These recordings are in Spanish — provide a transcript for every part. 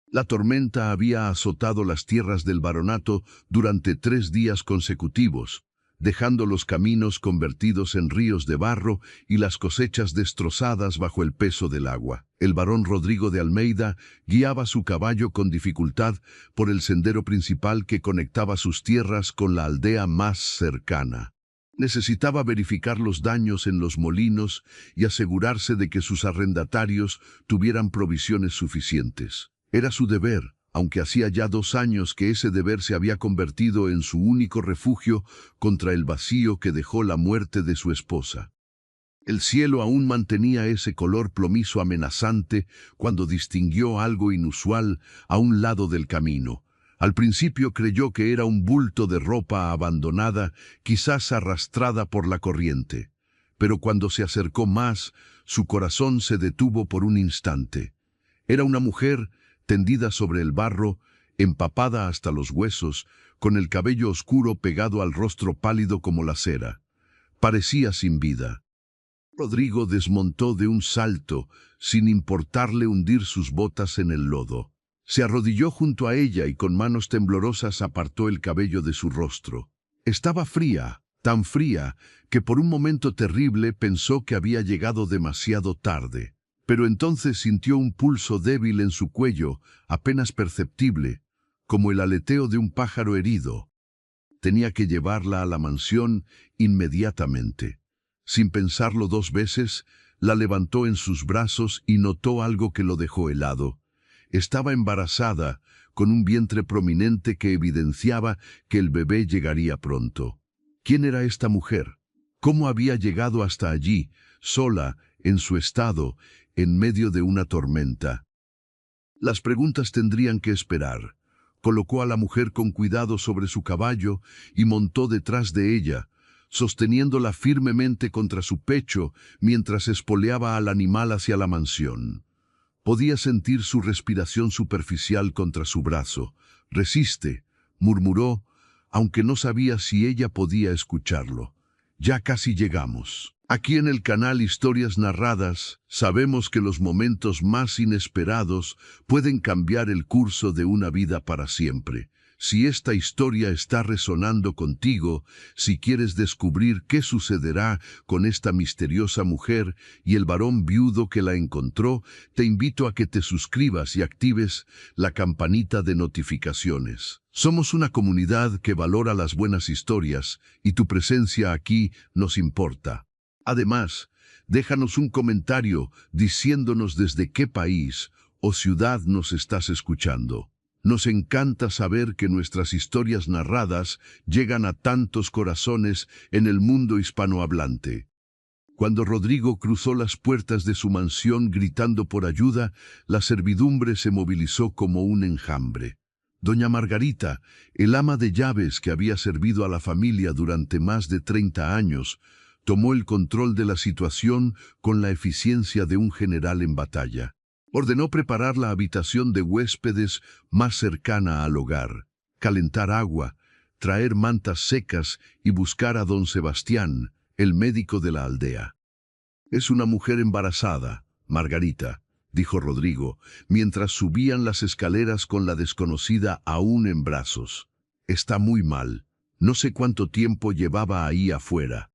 La tormenta había azotado las tierras del baronato durante 3 días consecutivos, dejando los caminos convertidos en ríos de barro y las cosechas destrozadas bajo el peso del agua. El barón Rodrigo de Almeida guiaba su caballo con dificultad por el sendero principal que conectaba sus tierras con la aldea más cercana. Necesitaba verificar los daños en los molinos y asegurarse de que sus arrendatarios tuvieran provisiones suficientes. Era su deber, aunque hacía ya 2 años que ese deber se había convertido en su único refugio contra el vacío que dejó la muerte de su esposa. El cielo aún mantenía ese color plomizo amenazante cuando distinguió algo inusual a un lado del camino. Al principio creyó que era un bulto de ropa abandonada, quizás arrastrada por la corriente. Pero cuando se acercó más, su corazón se detuvo por un instante. Era una mujer tendida sobre el barro, empapada hasta los huesos, con el cabello oscuro pegado al rostro pálido como la cera. Parecía sin vida. Rodrigo desmontó de un salto, sin importarle hundir sus botas en el lodo. Se arrodilló junto a ella y con manos temblorosas apartó el cabello de su rostro. Estaba fría, tan fría, que por un momento terrible pensó que había llegado demasiado tarde. Pero entonces sintió un pulso débil en su cuello, apenas perceptible, como el aleteo de un pájaro herido. Tenía que llevarla a la mansión inmediatamente. Sin pensarlo 2 veces, la levantó en sus brazos y notó algo que lo dejó helado. Estaba embarazada, con un vientre prominente que evidenciaba que el bebé llegaría pronto. ¿Quién era esta mujer? ¿Cómo había llegado hasta allí, sola, en su estado, en medio de una tormenta? Las preguntas tendrían que esperar. Colocó a la mujer con cuidado sobre su caballo y montó detrás de ella, sosteniéndola firmemente contra su pecho mientras espoleaba al animal hacia la mansión. Podía sentir su respiración superficial contra su brazo. «Resiste», murmuró, aunque no sabía si ella podía escucharlo. «Ya casi llegamos». Aquí en el canal Historias Narradas, sabemos que los momentos más inesperados pueden cambiar el curso de una vida para siempre. Si esta historia está resonando contigo, si quieres descubrir qué sucederá con esta misteriosa mujer y el varón viudo que la encontró, te invito a que te suscribas y actives la campanita de notificaciones. Somos una comunidad que valora las buenas historias y tu presencia aquí nos importa. Además, déjanos un comentario diciéndonos desde qué país o ciudad nos estás escuchando. Nos encanta saber que nuestras historias narradas llegan a tantos corazones en el mundo hispanohablante. Cuando Rodrigo cruzó las puertas de su mansión gritando por ayuda, la servidumbre se movilizó como un enjambre. Doña Margarita, el ama de llaves que había servido a la familia durante más de 30 años, tomó el control de la situación con la eficiencia de un general en batalla. Ordenó preparar la habitación de huéspedes más cercana al hogar, calentar agua, traer mantas secas y buscar a don Sebastián, el médico de la aldea. «Es una mujer embarazada, Margarita», dijo Rodrigo, mientras subían las escaleras con la desconocida aún en brazos. «Está muy mal. No sé cuánto tiempo llevaba ahí afuera».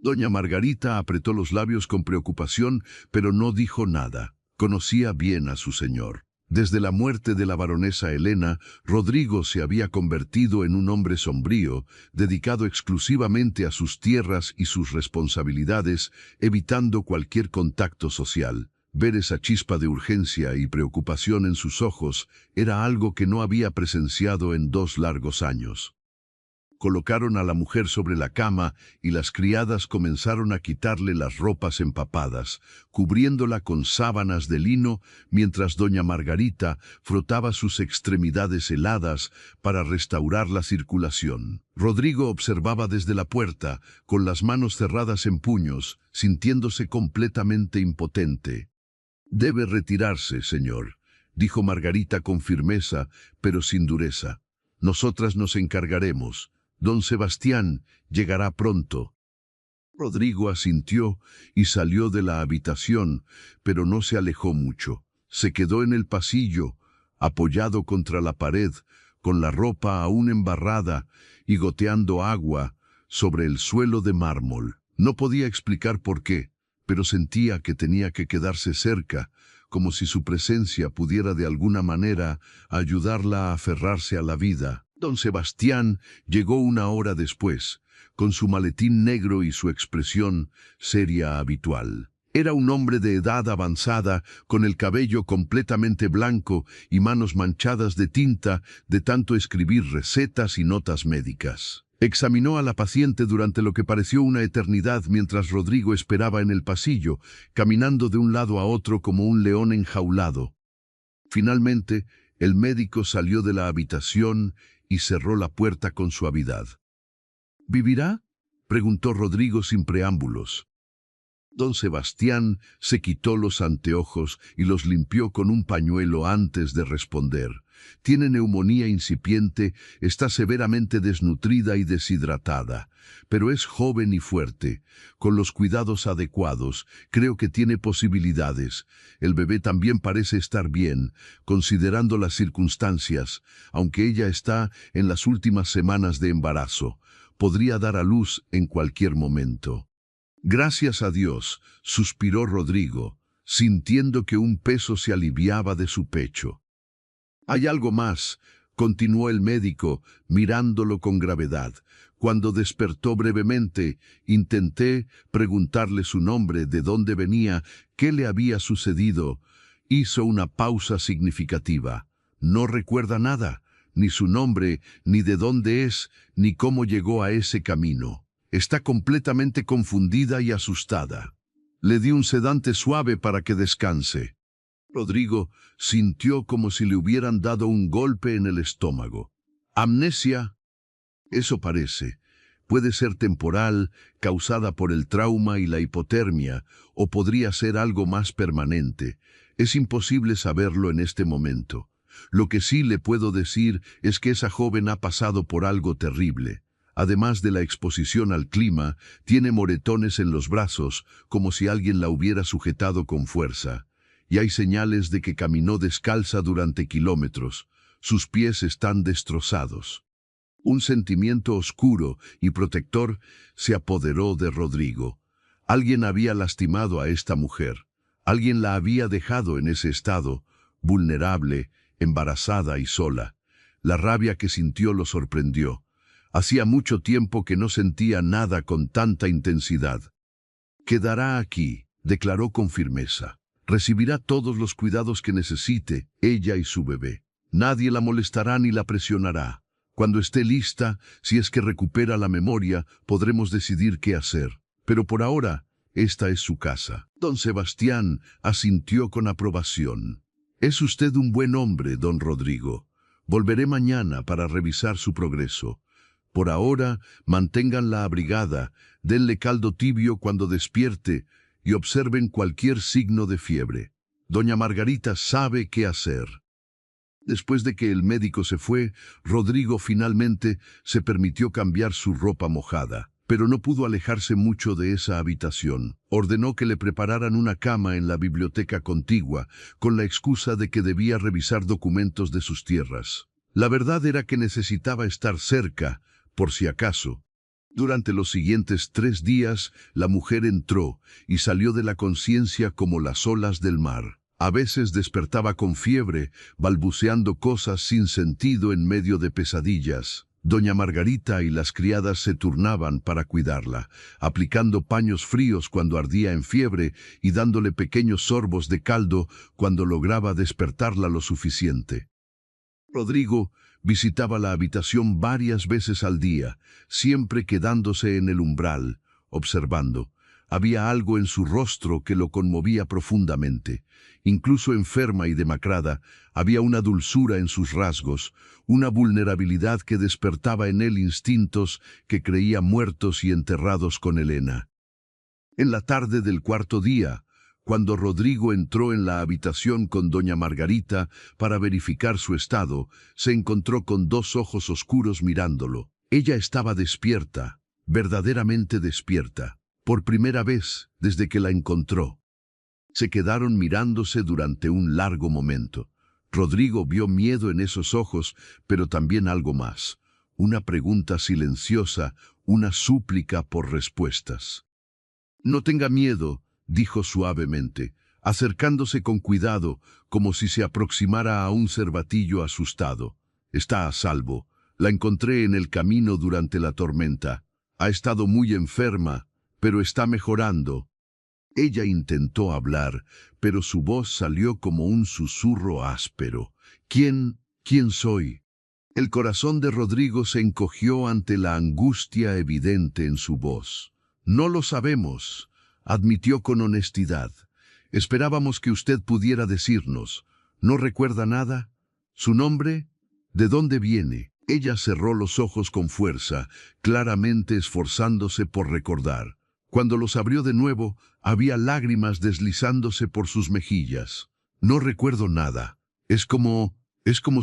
Doña Margarita apretó los labios con preocupación, pero no dijo nada. Conocía bien a su señor. Desde la muerte de la baronesa Elena, Rodrigo se había convertido en un hombre sombrío, dedicado exclusivamente a sus tierras y sus responsabilidades, evitando cualquier contacto social. Ver esa chispa de urgencia y preocupación en sus ojos era algo que no había presenciado en 2 largos años. Colocaron a la mujer sobre la cama y las criadas comenzaron a quitarle las ropas empapadas, cubriéndola con sábanas de lino, mientras doña Margarita frotaba sus extremidades heladas para restaurar la circulación. Rodrigo observaba desde la puerta, con las manos cerradas en puños, sintiéndose completamente impotente. «Debe retirarse, señor», dijo Margarita con firmeza, pero sin dureza. «Nosotras nos encargaremos. Don Sebastián llegará pronto». Rodrigo asintió y salió de la habitación, pero no se alejó mucho. Se quedó en el pasillo, apoyado contra la pared, con la ropa aún embarrada y goteando agua sobre el suelo de mármol. No podía explicar por qué, pero sentía que tenía que quedarse cerca, como si su presencia pudiera de alguna manera ayudarla a aferrarse a la vida. Don Sebastián llegó una hora después, con su maletín negro y su expresión seria habitual. Era un hombre de edad avanzada, con el cabello completamente blanco y manos manchadas de tinta de tanto escribir recetas y notas médicas. Examinó a la paciente durante lo que pareció una eternidad mientras Rodrigo esperaba en el pasillo, caminando de un lado a otro como un león enjaulado. Finalmente, el médico salió de la habitación y cerró la puerta con suavidad. ¿Vivirá?, preguntó Rodrigo sin preámbulos. Don Sebastián se quitó los anteojos y los limpió con un pañuelo antes de responder. Tiene neumonía incipiente, está severamente desnutrida y deshidratada, pero es joven y fuerte. Con los cuidados adecuados, creo que tiene posibilidades. El bebé también parece estar bien, considerando las circunstancias, aunque ella está en las últimas semanas de embarazo. Podría dar a luz en cualquier momento. Gracias a Dios, suspiró Rodrigo, sintiendo que un peso se aliviaba de su pecho. Hay algo más, continuó el médico, mirándolo con gravedad. Cuando despertó brevemente, intenté preguntarle su nombre, de dónde venía, qué le había sucedido. Hizo una pausa significativa. No recuerda nada, ni su nombre, ni de dónde es, ni cómo llegó a ese camino. Está completamente confundida y asustada. Le di un sedante suave para que descanse. Rodrigo sintió como si le hubieran dado un golpe en el estómago. ¿Amnesia? Eso parece. Puede ser temporal, causada por el trauma y la hipotermia, o podría ser algo más permanente. Es imposible saberlo en este momento. Lo que sí le puedo decir es que esa joven ha pasado por algo terrible. Además de la exposición al clima, tiene moretones en los brazos, como si alguien la hubiera sujetado con fuerza. Y hay señales de que caminó descalza durante kilómetros. Sus pies están destrozados. Un sentimiento oscuro y protector se apoderó de Rodrigo. Alguien había lastimado a esta mujer. Alguien la había dejado en ese estado, vulnerable, embarazada y sola. La rabia que sintió lo sorprendió. Hacía mucho tiempo que no sentía nada con tanta intensidad. «Quedará aquí», declaró con firmeza. «Recibirá todos los cuidados que necesite, ella y su bebé. Nadie la molestará ni la presionará. Cuando esté lista, si es que recupera la memoria, podremos decidir qué hacer. Pero por ahora, esta es su casa». Don Sebastián asintió con aprobación. «Es usted un buen hombre, don Rodrigo. Volveré mañana para revisar su progreso. Por ahora, manténganla abrigada, denle caldo tibio cuando despierte y observen cualquier signo de fiebre. Doña Margarita sabe qué hacer». Después de que el médico se fue, Rodrigo finalmente se permitió cambiar su ropa mojada, pero no pudo alejarse mucho de esa habitación. Ordenó que le prepararan una cama en la biblioteca contigua, con la excusa de que debía revisar documentos de sus tierras. La verdad era que necesitaba estar cerca, por si acaso. Durante los siguientes 3 días, la mujer entró y salió de la conciencia como las olas del mar. A veces despertaba con fiebre, balbuceando cosas sin sentido en medio de pesadillas. Doña Margarita y las criadas se turnaban para cuidarla, aplicando paños fríos cuando ardía en fiebre y dándole pequeños sorbos de caldo cuando lograba despertarla lo suficiente. Rodrigo visitaba la habitación varias veces al día, siempre quedándose en el umbral, observando. Había algo en su rostro que lo conmovía profundamente. Incluso enferma y demacrada, había una dulzura en sus rasgos, una vulnerabilidad que despertaba en él instintos que creía muertos y enterrados con Elena. En la tarde del 4.º día, cuando Rodrigo entró en la habitación con doña Margarita para verificar su estado, se encontró con 2 ojos oscuros mirándolo. Ella estaba despierta, verdaderamente despierta. Por primera vez desde que la encontró. Se quedaron mirándose durante un largo momento. Rodrigo vio miedo en esos ojos, pero también algo más. Una pregunta silenciosa, una súplica por respuestas. «No tenga miedo», dijo suavemente, acercándose con cuidado, como si se aproximara a un cervatillo asustado. «Está a salvo. La encontré en el camino durante la tormenta. Ha estado muy enferma, pero está mejorando». Ella intentó hablar, pero su voz salió como un susurro áspero. ¿Quién soy? El corazón de Rodrigo se encogió ante la angustia evidente en su voz. «No lo sabemos», admitió con honestidad. «Esperábamos que usted pudiera decirnos. ¿No recuerda nada? ¿Su nombre? ¿De dónde viene?» Ella cerró los ojos con fuerza, claramente esforzándose por recordar. Cuando los abrió de nuevo, había lágrimas deslizándose por sus mejillas. «No recuerdo nada. Es como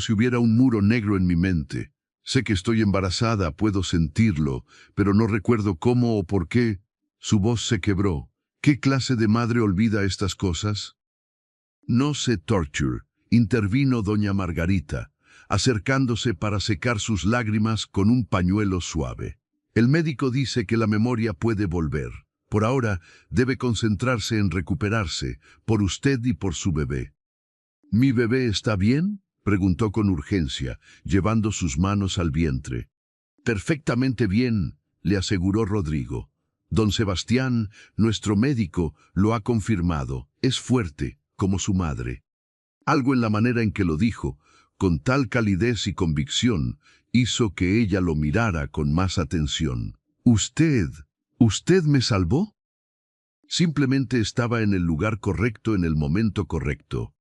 si hubiera un muro negro en mi mente. Sé que estoy embarazada, puedo sentirlo, pero no recuerdo cómo o por qué». Su voz se quebró. «¿Qué clase de madre olvida estas cosas?» «No se torture», intervino doña Margarita, acercándose para secar sus lágrimas con un pañuelo suave. «El médico dice que la memoria puede volver. Por ahora, debe concentrarse en recuperarse, por usted y por su bebé». «¿Mi bebé está bien?», preguntó con urgencia, llevando sus manos al vientre. «Perfectamente bien», le aseguró Rodrigo. «Don Sebastián, nuestro médico, lo ha confirmado. Es fuerte, como su madre». Algo en la manera en que lo dijo, con tal calidez y convicción, hizo que ella lo mirara con más atención. «¿Usted me salvó?» Simplemente estaba en el lugar correcto en el momento correcto.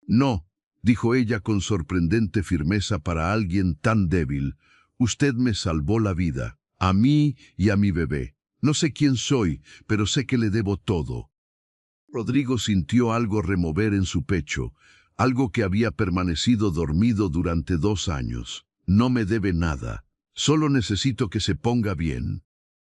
«No», dijo ella con sorprendente firmeza para alguien tan débil. «Usted me salvó la vida, a mí y a mi bebé. No sé quién soy, pero sé que le debo todo». Rodrigo sintió algo remover en su pecho, algo que había permanecido dormido durante 2 años. «No me debe nada. Solo necesito que se ponga bien».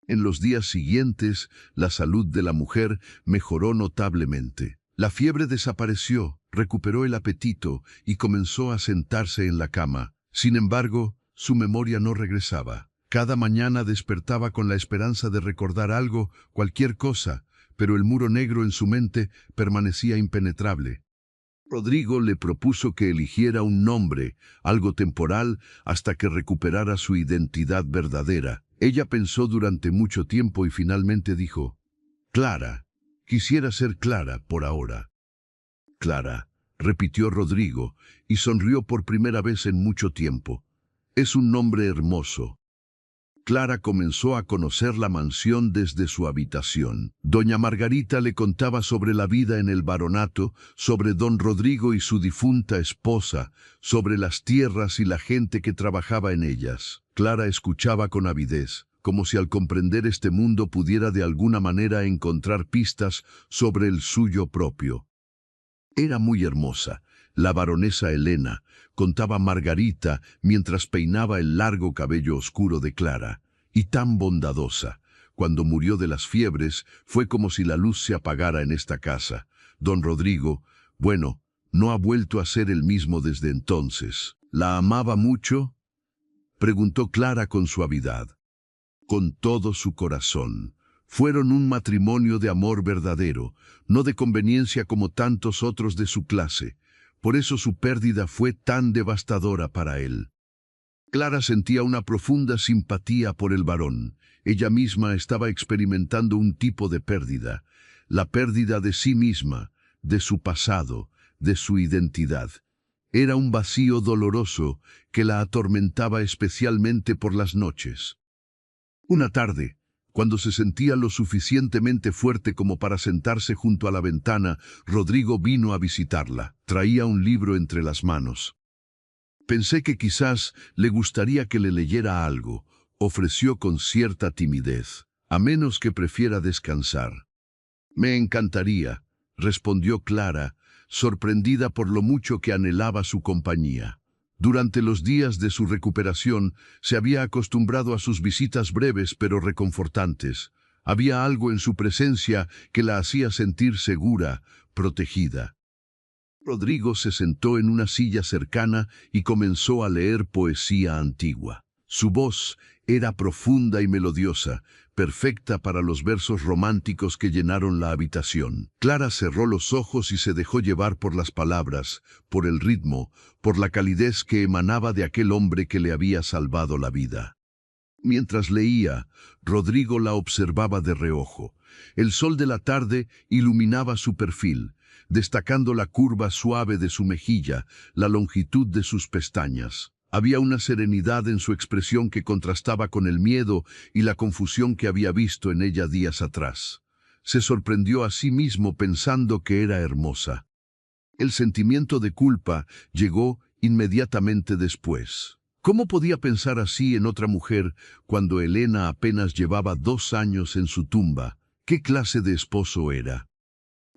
En los días siguientes, la salud de la mujer mejoró notablemente. La fiebre desapareció, recuperó el apetito y comenzó a sentarse en la cama. Sin embargo, su memoria no regresaba. Cada mañana despertaba con la esperanza de recordar algo, cualquier cosa, pero el muro negro en su mente permanecía impenetrable. Rodrigo le propuso que eligiera un nombre, algo temporal, hasta que recuperara su identidad verdadera. Ella pensó durante mucho tiempo y finalmente dijo: «Clara. Quisiera ser Clara por ahora». «Clara», repitió Rodrigo, y sonrió por primera vez en mucho tiempo. «Es un nombre hermoso». Clara comenzó a conocer la mansión desde su habitación. Doña Margarita le contaba sobre la vida en el baronato, sobre don Rodrigo y su difunta esposa, sobre las tierras y la gente que trabajaba en ellas. Clara escuchaba con avidez, como si al comprender este mundo pudiera de alguna manera encontrar pistas sobre el suyo propio. Era muy hermosa, la baronesa Elena, contaba Margarita mientras peinaba el largo cabello oscuro de Clara, y tan bondadosa. Cuando murió de las fiebres, fue como si la luz se apagara en esta casa. Don Rodrigo, bueno, no ha vuelto a ser el mismo desde entonces. ¿La amaba mucho?», preguntó Clara con suavidad. «Con todo su corazón. Fueron un matrimonio de amor verdadero, no de conveniencia como tantos otros de su clase. Por eso su pérdida fue tan devastadora para él». Clara sentía una profunda simpatía por el varón. Ella misma estaba experimentando un tipo de pérdida, la pérdida de sí misma, de su pasado, de su identidad. Era un vacío doloroso que la atormentaba especialmente por las noches. Una tarde, cuando se sentía lo suficientemente fuerte como para sentarse junto a la ventana, Rodrigo vino a visitarla. Traía un libro entre las manos. «Pensé que quizás le gustaría que le leyera algo», ofreció con cierta timidez, «a menos que prefiera descansar». «Me encantaría», respondió Clara, sorprendida por lo mucho que anhelaba su compañía. Durante los días de su recuperación, se había acostumbrado a sus visitas breves pero reconfortantes. Había algo en su presencia que la hacía sentir segura, protegida. Rodrigo se sentó en una silla cercana y comenzó a leer poesía antigua. Su voz era profunda y melodiosa, perfecta para los versos románticos que llenaron la habitación. Clara cerró los ojos y se dejó llevar por las palabras, por el ritmo, por la calidez que emanaba de aquel hombre que le había salvado la vida. Mientras leía, Rodrigo la observaba de reojo. El sol de la tarde iluminaba su perfil, destacando la curva suave de su mejilla, la longitud de sus pestañas. Había una serenidad en su expresión que contrastaba con el miedo y la confusión que había visto en ella días atrás. Se sorprendió a sí mismo pensando que era hermosa. El sentimiento de culpa llegó inmediatamente después. ¿Cómo podía pensar así en otra mujer cuando Elena apenas llevaba 2 años en su tumba? ¿Qué clase de esposo era?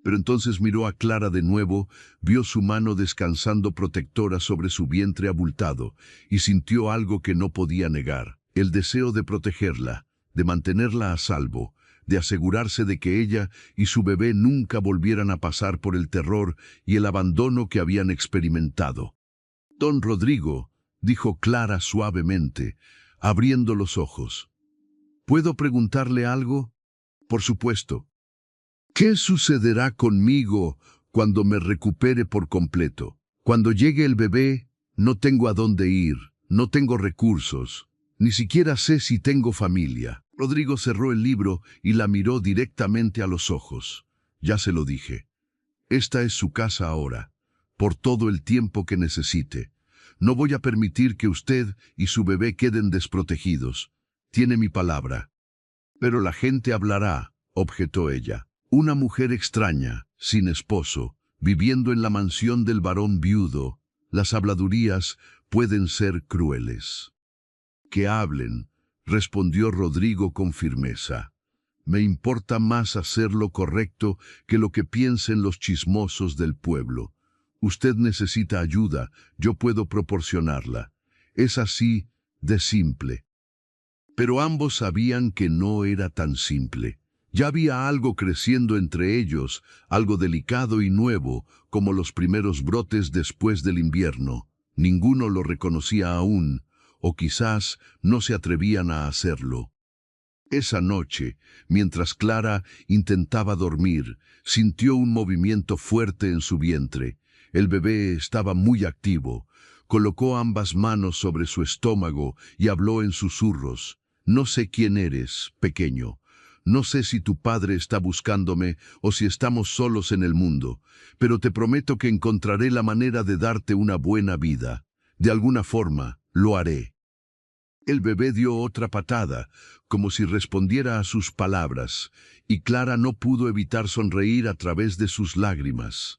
Pero entonces miró a Clara de nuevo, vio su mano descansando protectora sobre su vientre abultado y sintió algo que no podía negar, el deseo de protegerla, de mantenerla a salvo, de asegurarse de que ella y su bebé nunca volvieran a pasar por el terror y el abandono que habían experimentado. «Don Rodrigo», dijo Clara suavemente, abriendo los ojos. «¿Puedo preguntarle algo?» «Por supuesto». «¿Qué sucederá conmigo cuando me recupere por completo? Cuando llegue el bebé, no tengo a dónde ir, no tengo recursos, ni siquiera sé si tengo familia». Rodrigo cerró el libro y la miró directamente a los ojos. «Ya se lo dije. Esta es su casa ahora, por todo el tiempo que necesite. No voy a permitir que usted y su bebé queden desprotegidos. Tiene mi palabra». «Pero la gente hablará», objetó ella. «Una mujer extraña, sin esposo, viviendo en la mansión del varón viudo. Las habladurías pueden ser crueles». «Que hablen», respondió Rodrigo con firmeza. «Me importa más hacer lo correcto que lo que piensen los chismosos del pueblo. Usted necesita ayuda, yo puedo proporcionarla. Es así de simple». Pero ambos sabían que no era tan simple. Ya había algo creciendo entre ellos, algo delicado y nuevo, como los primeros brotes después del invierno. Ninguno lo reconocía aún, o quizás no se atrevían a hacerlo. Esa noche, mientras Clara intentaba dormir, sintió un movimiento fuerte en su vientre. El bebé estaba muy activo. Colocó ambas manos sobre su estómago y habló en susurros. «No sé quién eres, pequeño. No sé si tu padre está buscándome o si estamos solos en el mundo, pero te prometo que encontraré la manera de darte una buena vida. De alguna forma, lo haré». El bebé dio otra patada, como si respondiera a sus palabras, y Clara no pudo evitar sonreír a través de sus lágrimas.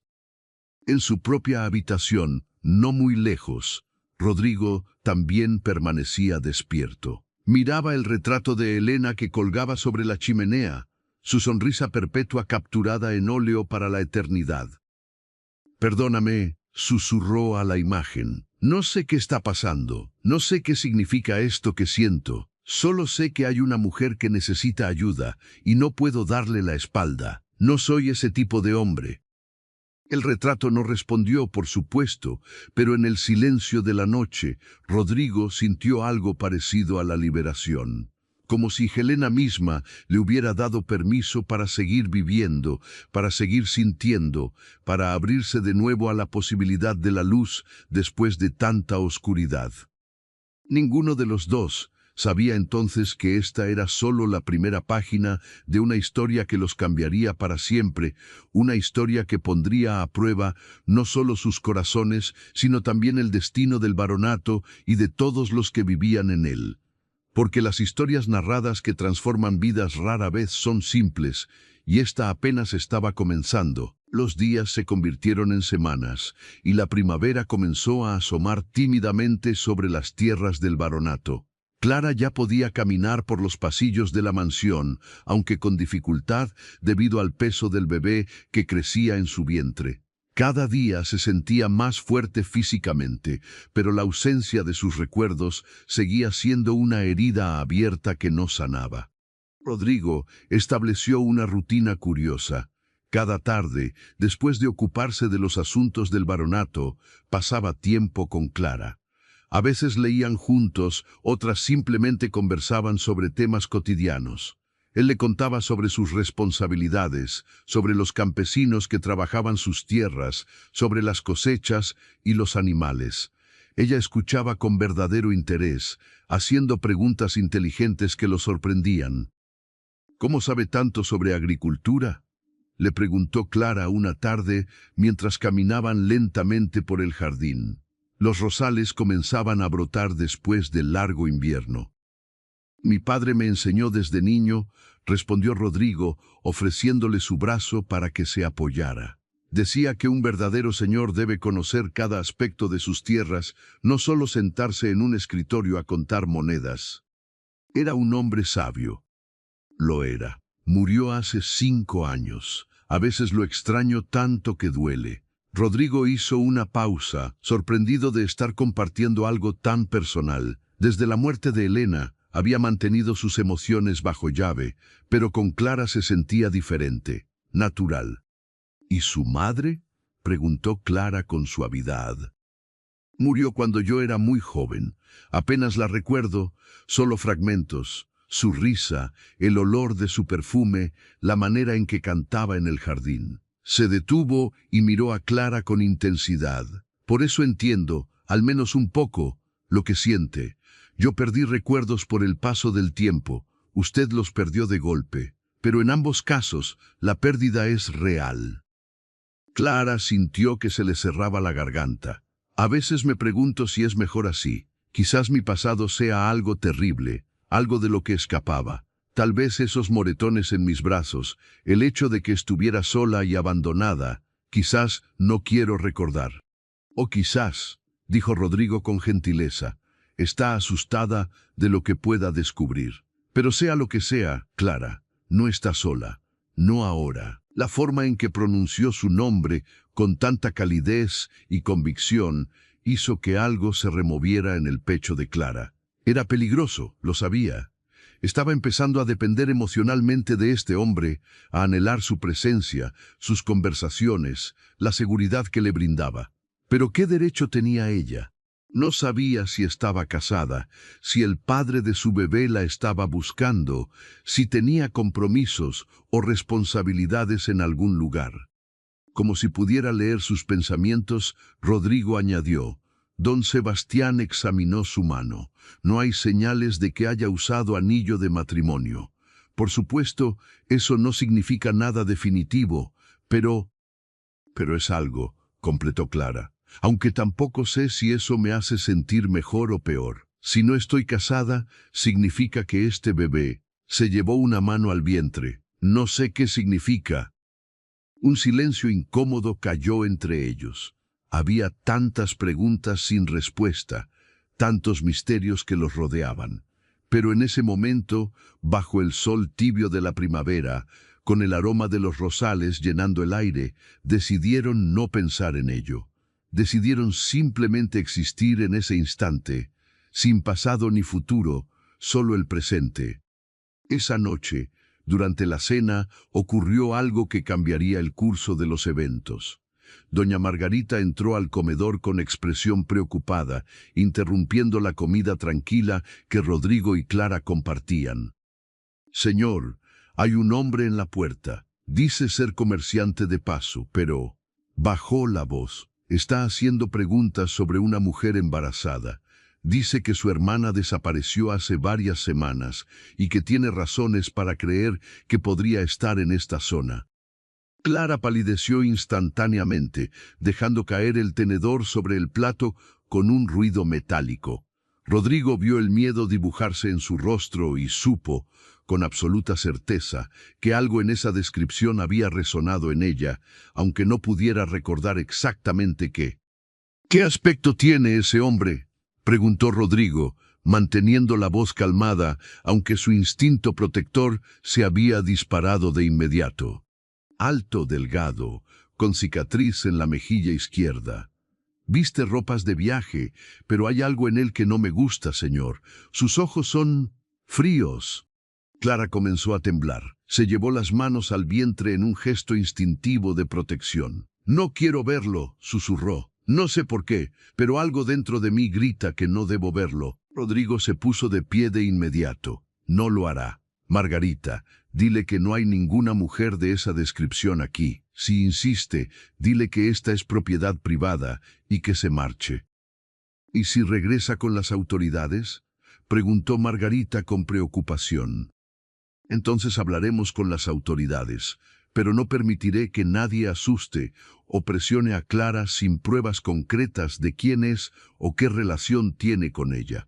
En su propia habitación, no muy lejos, Rodrigo también permanecía despierto. Miraba el retrato de Elena que colgaba sobre la chimenea, su sonrisa perpetua capturada en óleo para la eternidad. «Perdóname», susurró a la imagen. «No sé qué está pasando, no sé qué significa esto que siento. Solo sé que hay una mujer que necesita ayuda y no puedo darle la espalda. No soy ese tipo de hombre». El retrato no respondió, por supuesto, pero en el silencio de la noche, Rodrigo sintió algo parecido a la liberación. Como si Helena misma le hubiera dado permiso para seguir viviendo, para seguir sintiendo, para abrirse de nuevo a la posibilidad de la luz después de tanta oscuridad. Ninguno de los dos sabía entonces que esta era solo la primera página de una historia que los cambiaría para siempre, una historia que pondría a prueba no solo sus corazones, sino también el destino del baronato y de todos los que vivían en él. Porque las historias narradas que transforman vidas rara vez son simples, y esta apenas estaba comenzando. Los días se convirtieron en semanas, y la primavera comenzó a asomar tímidamente sobre las tierras del baronato. Clara ya podía caminar por los pasillos de la mansión, aunque con dificultad debido al peso del bebé que crecía en su vientre. Cada día se sentía más fuerte físicamente, pero la ausencia de sus recuerdos seguía siendo una herida abierta que no sanaba. Rodrigo estableció una rutina curiosa. Cada tarde, después de ocuparse de los asuntos del baronato, pasaba tiempo con Clara. A veces leían juntos, otras simplemente conversaban sobre temas cotidianos. Él le contaba sobre sus responsabilidades, sobre los campesinos que trabajaban sus tierras, sobre las cosechas y los animales. Ella escuchaba con verdadero interés, haciendo preguntas inteligentes que lo sorprendían. ¿Cómo sabe tanto sobre agricultura?, le preguntó Clara una tarde mientras caminaban lentamente por el jardín. Los rosales comenzaban a brotar después del largo invierno. Mi padre me enseñó desde niño, respondió Rodrigo, ofreciéndole su brazo para que se apoyara. Decía que un verdadero señor debe conocer cada aspecto de sus tierras, no solo sentarse en un escritorio a contar monedas. Era un hombre sabio. Lo era. Murió hace 5 años. A veces lo extraño tanto que duele. Rodrigo hizo una pausa, sorprendido de estar compartiendo algo tan personal. Desde la muerte de Elena, había mantenido sus emociones bajo llave, pero con Clara se sentía diferente, natural. ¿Y su madre?, preguntó Clara con suavidad. Murió cuando yo era muy joven. Apenas la recuerdo, solo fragmentos. Su risa, el olor de su perfume, la manera en que cantaba en el jardín. Se detuvo y miró a Clara con intensidad. Por eso entiendo, al menos un poco, lo que siente. Yo perdí recuerdos por el paso del tiempo, usted los perdió de golpe, pero en ambos casos la pérdida es real. Clara sintió que se le cerraba la garganta. A veces me pregunto si es mejor así. Quizás mi pasado sea algo terrible, algo de lo que escapaba. Tal vez esos moretones en mis brazos, el hecho de que estuviera sola y abandonada, quizás no quiero recordar. O quizás, dijo Rodrigo con gentileza, está asustada de lo que pueda descubrir. Pero sea lo que sea, Clara, no está sola. No ahora. La forma en que pronunció su nombre con tanta calidez y convicción hizo que algo se removiera en el pecho de Clara. Era peligroso, lo sabía. Estaba empezando a depender emocionalmente de este hombre, a anhelar su presencia, sus conversaciones, la seguridad que le brindaba. Pero ¿qué derecho tenía ella? No sabía si estaba casada, si el padre de su bebé la estaba buscando, si tenía compromisos o responsabilidades en algún lugar. Como si pudiera leer sus pensamientos, Rodrigo añadió: Don Sebastián examinó su mano. No hay señales de que haya usado anillo de matrimonio. Por supuesto, eso no significa nada definitivo, pero es algo, completó Clara. Aunque tampoco sé si eso me hace sentir mejor o peor. Si no estoy casada, significa que este bebé se llevó una mano al vientre. No sé qué significa. Un silencio incómodo cayó entre ellos. Había tantas preguntas sin respuesta, tantos misterios que los rodeaban. Pero en ese momento, bajo el sol tibio de la primavera, con el aroma de los rosales llenando el aire, decidieron no pensar en ello. Decidieron simplemente existir en ese instante, sin pasado ni futuro, solo el presente. Esa noche, durante la cena, ocurrió algo que cambiaría el curso de los eventos. Doña Margarita entró al comedor con expresión preocupada, interrumpiendo la comida tranquila que Rodrigo y Clara compartían. «Señor, hay un hombre en la puerta. Dice ser comerciante de paso, pero…» Bajó la voz. «Está haciendo preguntas sobre una mujer embarazada. Dice que su hermana desapareció hace varias semanas y que tiene razones para creer que podría estar en esta zona». Clara palideció instantáneamente, dejando caer el tenedor sobre el plato con un ruido metálico. Rodrigo vio el miedo dibujarse en su rostro y supo, con absoluta certeza, que algo en esa descripción había resonado en ella, aunque no pudiera recordar exactamente qué. «¿Qué aspecto tiene ese hombre?», preguntó Rodrigo, manteniendo la voz calmada, aunque su instinto protector se había disparado de inmediato. «Alto, delgado, con cicatriz en la mejilla izquierda. Viste ropas de viaje, pero hay algo en él que no me gusta, señor. Sus ojos son fríos». Clara comenzó a temblar. Se llevó las manos al vientre en un gesto instintivo de protección. «No quiero verlo», susurró. «No sé por qué, pero algo dentro de mí grita que no debo verlo». Rodrigo se puso de pie de inmediato. «No lo hará. Margarita, dile que no hay ninguna mujer de esa descripción aquí. Si insiste, dile que esta es propiedad privada y que se marche». «¿Y si regresa con las autoridades?», preguntó Margarita con preocupación. «Entonces hablaremos con las autoridades, pero no permitiré que nadie asuste o presione a Clara sin pruebas concretas de quién es o qué relación tiene con ella».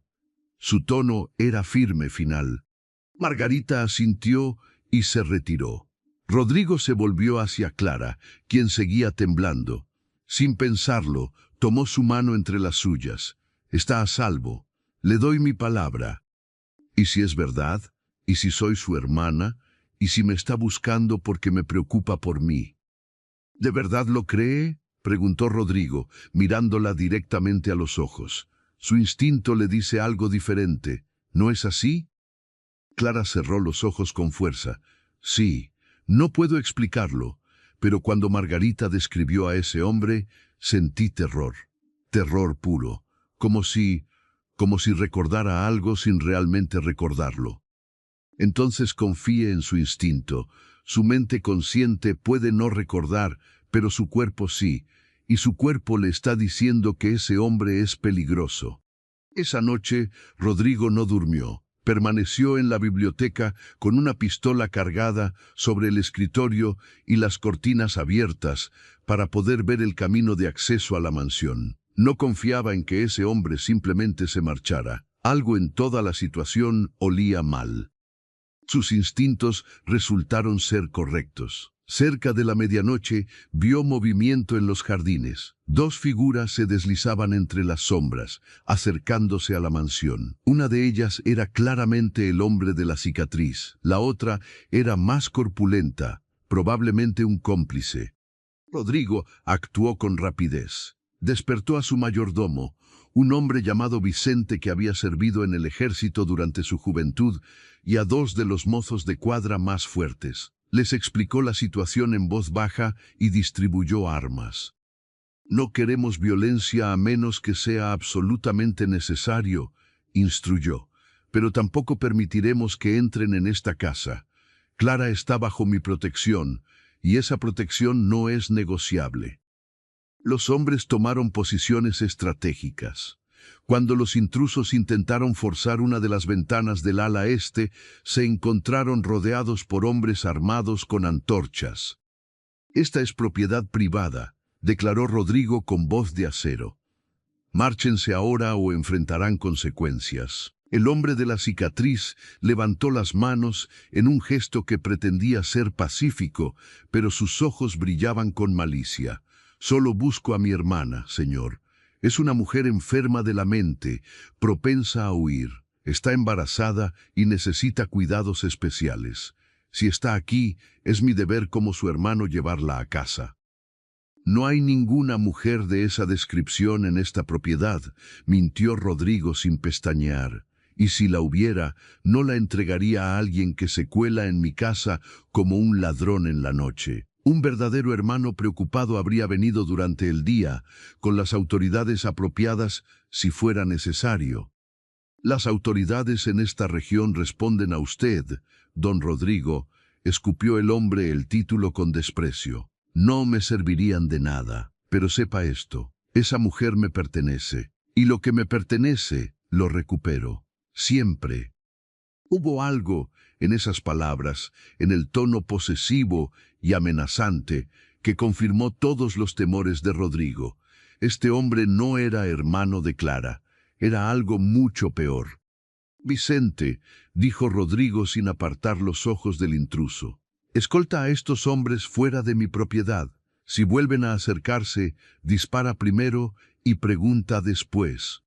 Su tono era firme final. Margarita asintió y se retiró. Rodrigo se volvió hacia Clara, quien seguía temblando. Sin pensarlo, tomó su mano entre las suyas. «Está a salvo. Le doy mi palabra». «¿Y si es verdad? ¿Y si soy su hermana? ¿Y si me está buscando porque me preocupa por mí?» «¿De verdad lo cree?», preguntó Rodrigo, mirándola directamente a los ojos. Su instinto le dice algo diferente. ¿No es así? Clara cerró los ojos con fuerza. «Sí, no puedo explicarlo, pero cuando Margarita describió a ese hombre, sentí terror. Terror puro, como si recordara algo sin realmente recordarlo». «Entonces confíe en su instinto. Su mente consciente puede no recordar, pero su cuerpo sí, y su cuerpo le está diciendo que ese hombre es peligroso». Esa noche, Rodrigo no durmió. Permaneció en la biblioteca con una pistola cargada sobre el escritorio y las cortinas abiertas para poder ver el camino de acceso a la mansión. No confiaba en que ese hombre simplemente se marchara. Algo en toda la situación olía mal. Sus instintos resultaron ser correctos. Cerca de la medianoche, vio movimiento en los jardines. Dos figuras se deslizaban entre las sombras, acercándose a la mansión. Una de ellas era claramente el hombre de la cicatriz. La otra era más corpulenta, probablemente un cómplice. Rodrigo actuó con rapidez. Despertó a su mayordomo, un hombre llamado Vicente que había servido en el ejército durante su juventud, y a dos de los mozos de cuadra más fuertes. Les explicó la situación en voz baja y distribuyó armas. «No queremos violencia a menos que sea absolutamente necesario», instruyó, «pero tampoco permitiremos que entren en esta casa. Clara está bajo mi protección, y esa protección no es negociable». Los hombres tomaron posiciones estratégicas. Cuando los intrusos intentaron forzar una de las ventanas del ala este, se encontraron rodeados por hombres armados con antorchas. «Esta es propiedad privada», declaró Rodrigo con voz de acero. «Márchense ahora o enfrentarán consecuencias». El hombre de la cicatriz levantó las manos en un gesto que pretendía ser pacífico, pero sus ojos brillaban con malicia. «Solo busco a mi hermana, señor. Es una mujer enferma de la mente, propensa a huir. Está embarazada y necesita cuidados especiales. Si está aquí, es mi deber como su hermano llevarla a casa». «No hay ninguna mujer de esa descripción en esta propiedad», mintió Rodrigo sin pestañear. «Y si la hubiera, no la entregaría a alguien que se cuela en mi casa como un ladrón en la noche. Un verdadero hermano preocupado habría venido durante el día, con las autoridades apropiadas si fuera necesario». «Las autoridades en esta región responden a usted, don Rodrigo», escupió el hombre el título con desprecio. «No me servirían de nada, pero sepa esto, esa mujer me pertenece, y lo que me pertenece lo recupero, siempre». Hubo algo en esas palabras, en el tono posesivo y amenazante, que confirmó todos los temores de Rodrigo. Este hombre no era hermano de Clara, era algo mucho peor. «Vicente», dijo Rodrigo sin apartar los ojos del intruso, «escolta a estos hombres fuera de mi propiedad. Si vuelven a acercarse, dispara primero y pregunta después».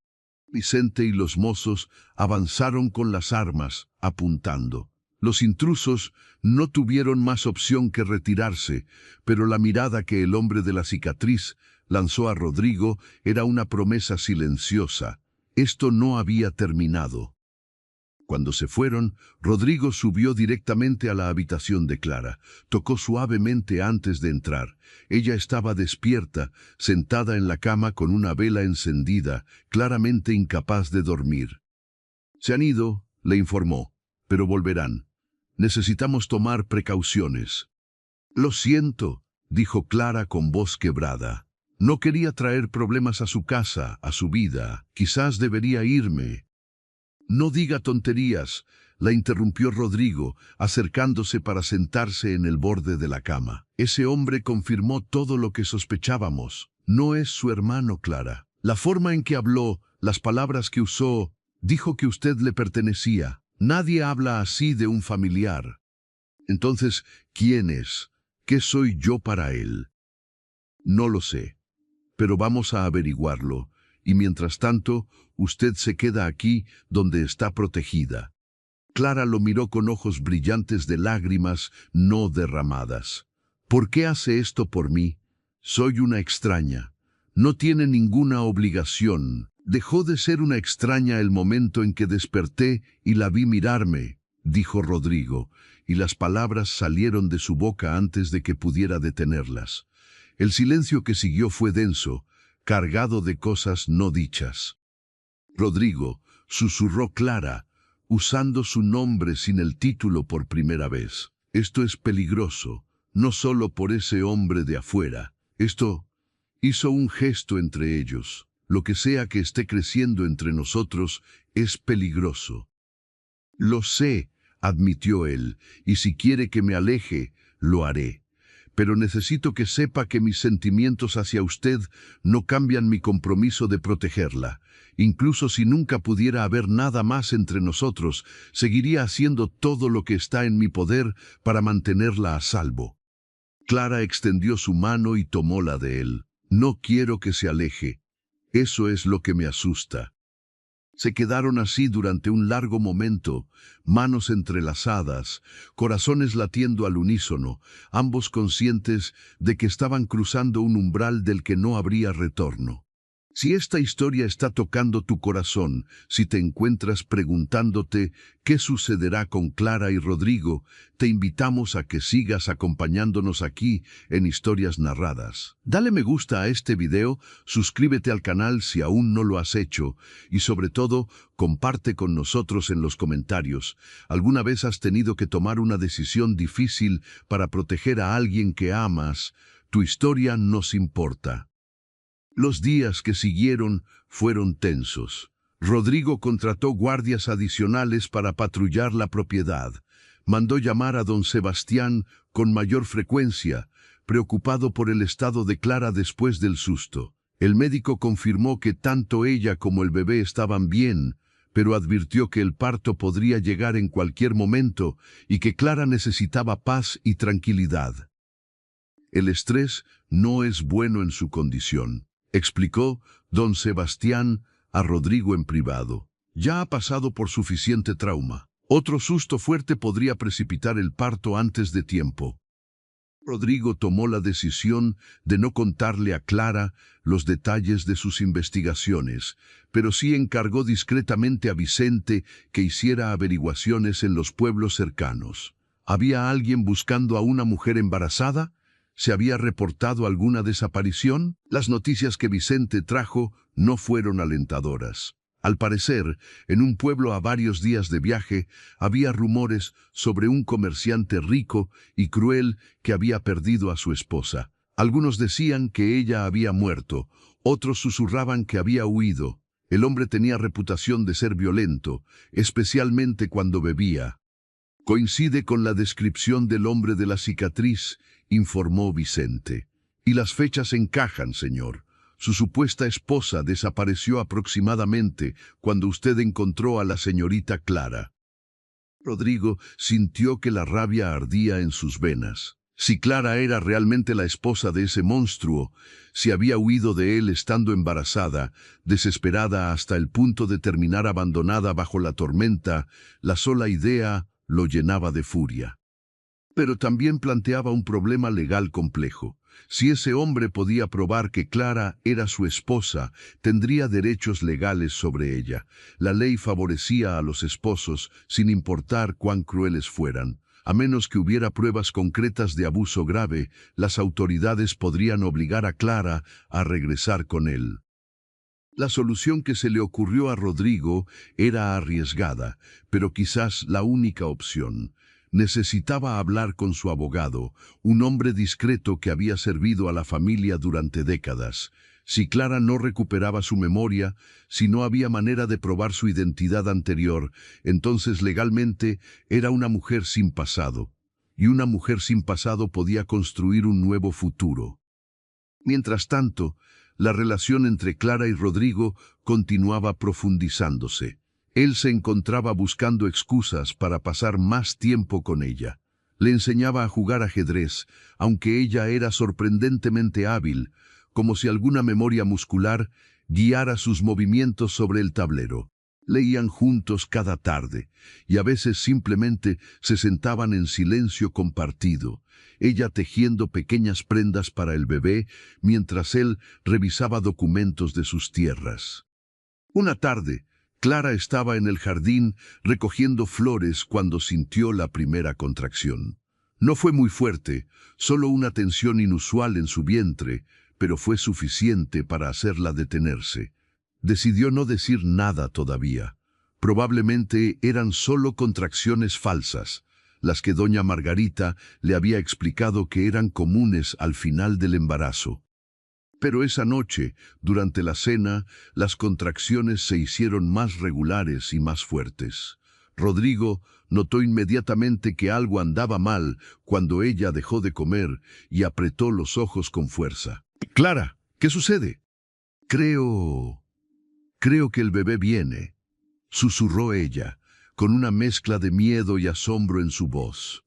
Vicente y los mozos avanzaron con las armas, apuntando. Los intrusos no tuvieron más opción que retirarse, pero la mirada que el hombre de la cicatriz lanzó a Rodrigo era una promesa silenciosa. Esto no había terminado. Cuando se fueron, Rodrigo subió directamente a la habitación de Clara. Tocó suavemente antes de entrar. Ella estaba despierta, sentada en la cama con una vela encendida, claramente incapaz de dormir. «Se han ido», le informó, «pero volverán. Necesitamos tomar precauciones». «Lo siento», dijo Clara con voz quebrada. «No quería traer problemas a su casa, a su vida. Quizás debería irme». «No diga tonterías», la interrumpió Rodrigo, acercándose para sentarse en el borde de la cama. «Ese hombre confirmó todo lo que sospechábamos. No es su hermano, Clara. La forma en que habló, las palabras que usó, dijo que usted le pertenecía. Nadie habla así de un familiar». «Entonces, ¿quién es? ¿Qué soy yo para él?» «No lo sé, pero vamos a averiguarlo. Y mientras tanto, usted se queda aquí donde está protegida». Clara lo miró con ojos brillantes de lágrimas no derramadas. «¿Por qué hace esto por mí? Soy una extraña. No tiene ninguna obligación. Dejó de ser una extraña el momento en que desperté y la vi mirarme», dijo Rodrigo, y las palabras salieron de su boca antes de que pudiera detenerlas. El silencio que siguió fue denso, cargado de cosas no dichas. «Rodrigo», susurró Clara, usando su nombre sin el título por primera vez. «Esto es peligroso, no solo por ese hombre de afuera. Esto...» hizo un gesto entre ellos. «Lo que sea que esté creciendo entre nosotros es peligroso». «Lo sé», admitió él, «y si quiere que me aleje, lo haré. Pero necesito que sepa que mis sentimientos hacia usted no cambian mi compromiso de protegerla. Incluso si nunca pudiera haber nada más entre nosotros, seguiría haciendo todo lo que está en mi poder para mantenerla a salvo». Clara extendió su mano y tomó la de él. «No quiero que se aleje. Eso es lo que me asusta». Se quedaron así durante un largo momento, manos entrelazadas, corazones latiendo al unísono, ambos conscientes de que estaban cruzando un umbral del que no habría retorno. Si esta historia está tocando tu corazón, si te encuentras preguntándote qué sucederá con Clara y Rodrigo, te invitamos a que sigas acompañándonos aquí en Historias Narradas. Dale me gusta a este video, suscríbete al canal si aún no lo has hecho y sobre todo, comparte con nosotros en los comentarios. ¿Alguna vez has tenido que tomar una decisión difícil para proteger a alguien que amas? Tu historia nos importa. Los días que siguieron fueron tensos. Rodrigo contrató guardias adicionales para patrullar la propiedad. Mandó llamar a don Sebastián con mayor frecuencia, preocupado por el estado de Clara después del susto. El médico confirmó que tanto ella como el bebé estaban bien, pero advirtió que el parto podría llegar en cualquier momento y que Clara necesitaba paz y tranquilidad. «El estrés no es bueno en su condición», explicó don Sebastián a Rodrigo en privado. «Ya ha pasado por suficiente trauma. Otro susto fuerte podría precipitar el parto antes de tiempo». Rodrigo tomó la decisión de no contarle a Clara los detalles de sus investigaciones, pero sí encargó discretamente a Vicente que hiciera averiguaciones en los pueblos cercanos. ¿Había alguien buscando a una mujer embarazada? ¿Se había reportado alguna desaparición? Las noticias que Vicente trajo no fueron alentadoras. Al parecer, en un pueblo a varios días de viaje, había rumores sobre un comerciante rico y cruel que había perdido a su esposa. Algunos decían que ella había muerto, otros susurraban que había huido. El hombre tenía reputación de ser violento, especialmente cuando bebía. «Coincide con la descripción del hombre de la cicatriz», informó Vicente. «Y las fechas encajan, señor. Su supuesta esposa desapareció aproximadamente cuando usted encontró a la señorita Clara». Rodrigo sintió que la rabia ardía en sus venas. Si Clara era realmente la esposa de ese monstruo, si había huido de él estando embarazada, desesperada hasta el punto de terminar abandonada bajo la tormenta, la sola idea lo llenaba de furia. Pero también planteaba un problema legal complejo. Si ese hombre podía probar que Clara era su esposa, tendría derechos legales sobre ella. La ley favorecía a los esposos, sin importar cuán crueles fueran. A menos que hubiera pruebas concretas de abuso grave, las autoridades podrían obligar a Clara a regresar con él. La solución que se le ocurrió a Rodrigo era arriesgada, pero quizás la única opción. Necesitaba hablar con su abogado, un hombre discreto que había servido a la familia durante décadas. Si Clara no recuperaba su memoria, si no había manera de probar su identidad anterior, entonces legalmente era una mujer sin pasado. Y una mujer sin pasado podía construir un nuevo futuro. Mientras tanto, la relación entre Clara y Rodrigo continuaba profundizándose. Él se encontraba buscando excusas para pasar más tiempo con ella. Le enseñaba a jugar ajedrez, aunque ella era sorprendentemente hábil, como si alguna memoria muscular guiara sus movimientos sobre el tablero. Leían juntos cada tarde, y a veces simplemente se sentaban en silencio compartido, ella tejiendo pequeñas prendas para el bebé, mientras él revisaba documentos de sus tierras. Una tarde, Clara estaba en el jardín recogiendo flores cuando sintió la primera contracción. No fue muy fuerte, solo una tensión inusual en su vientre, pero fue suficiente para hacerla detenerse. Decidió no decir nada todavía. Probablemente eran solo contracciones falsas, las que doña Margarita le había explicado que eran comunes al final del embarazo. Pero esa noche, durante la cena, las contracciones se hicieron más regulares y más fuertes. Rodrigo notó inmediatamente que algo andaba mal cuando ella dejó de comer y apretó los ojos con fuerza. «Clara, ¿qué sucede?» Creo que el bebé viene», susurró ella, con una mezcla de miedo y asombro en su voz.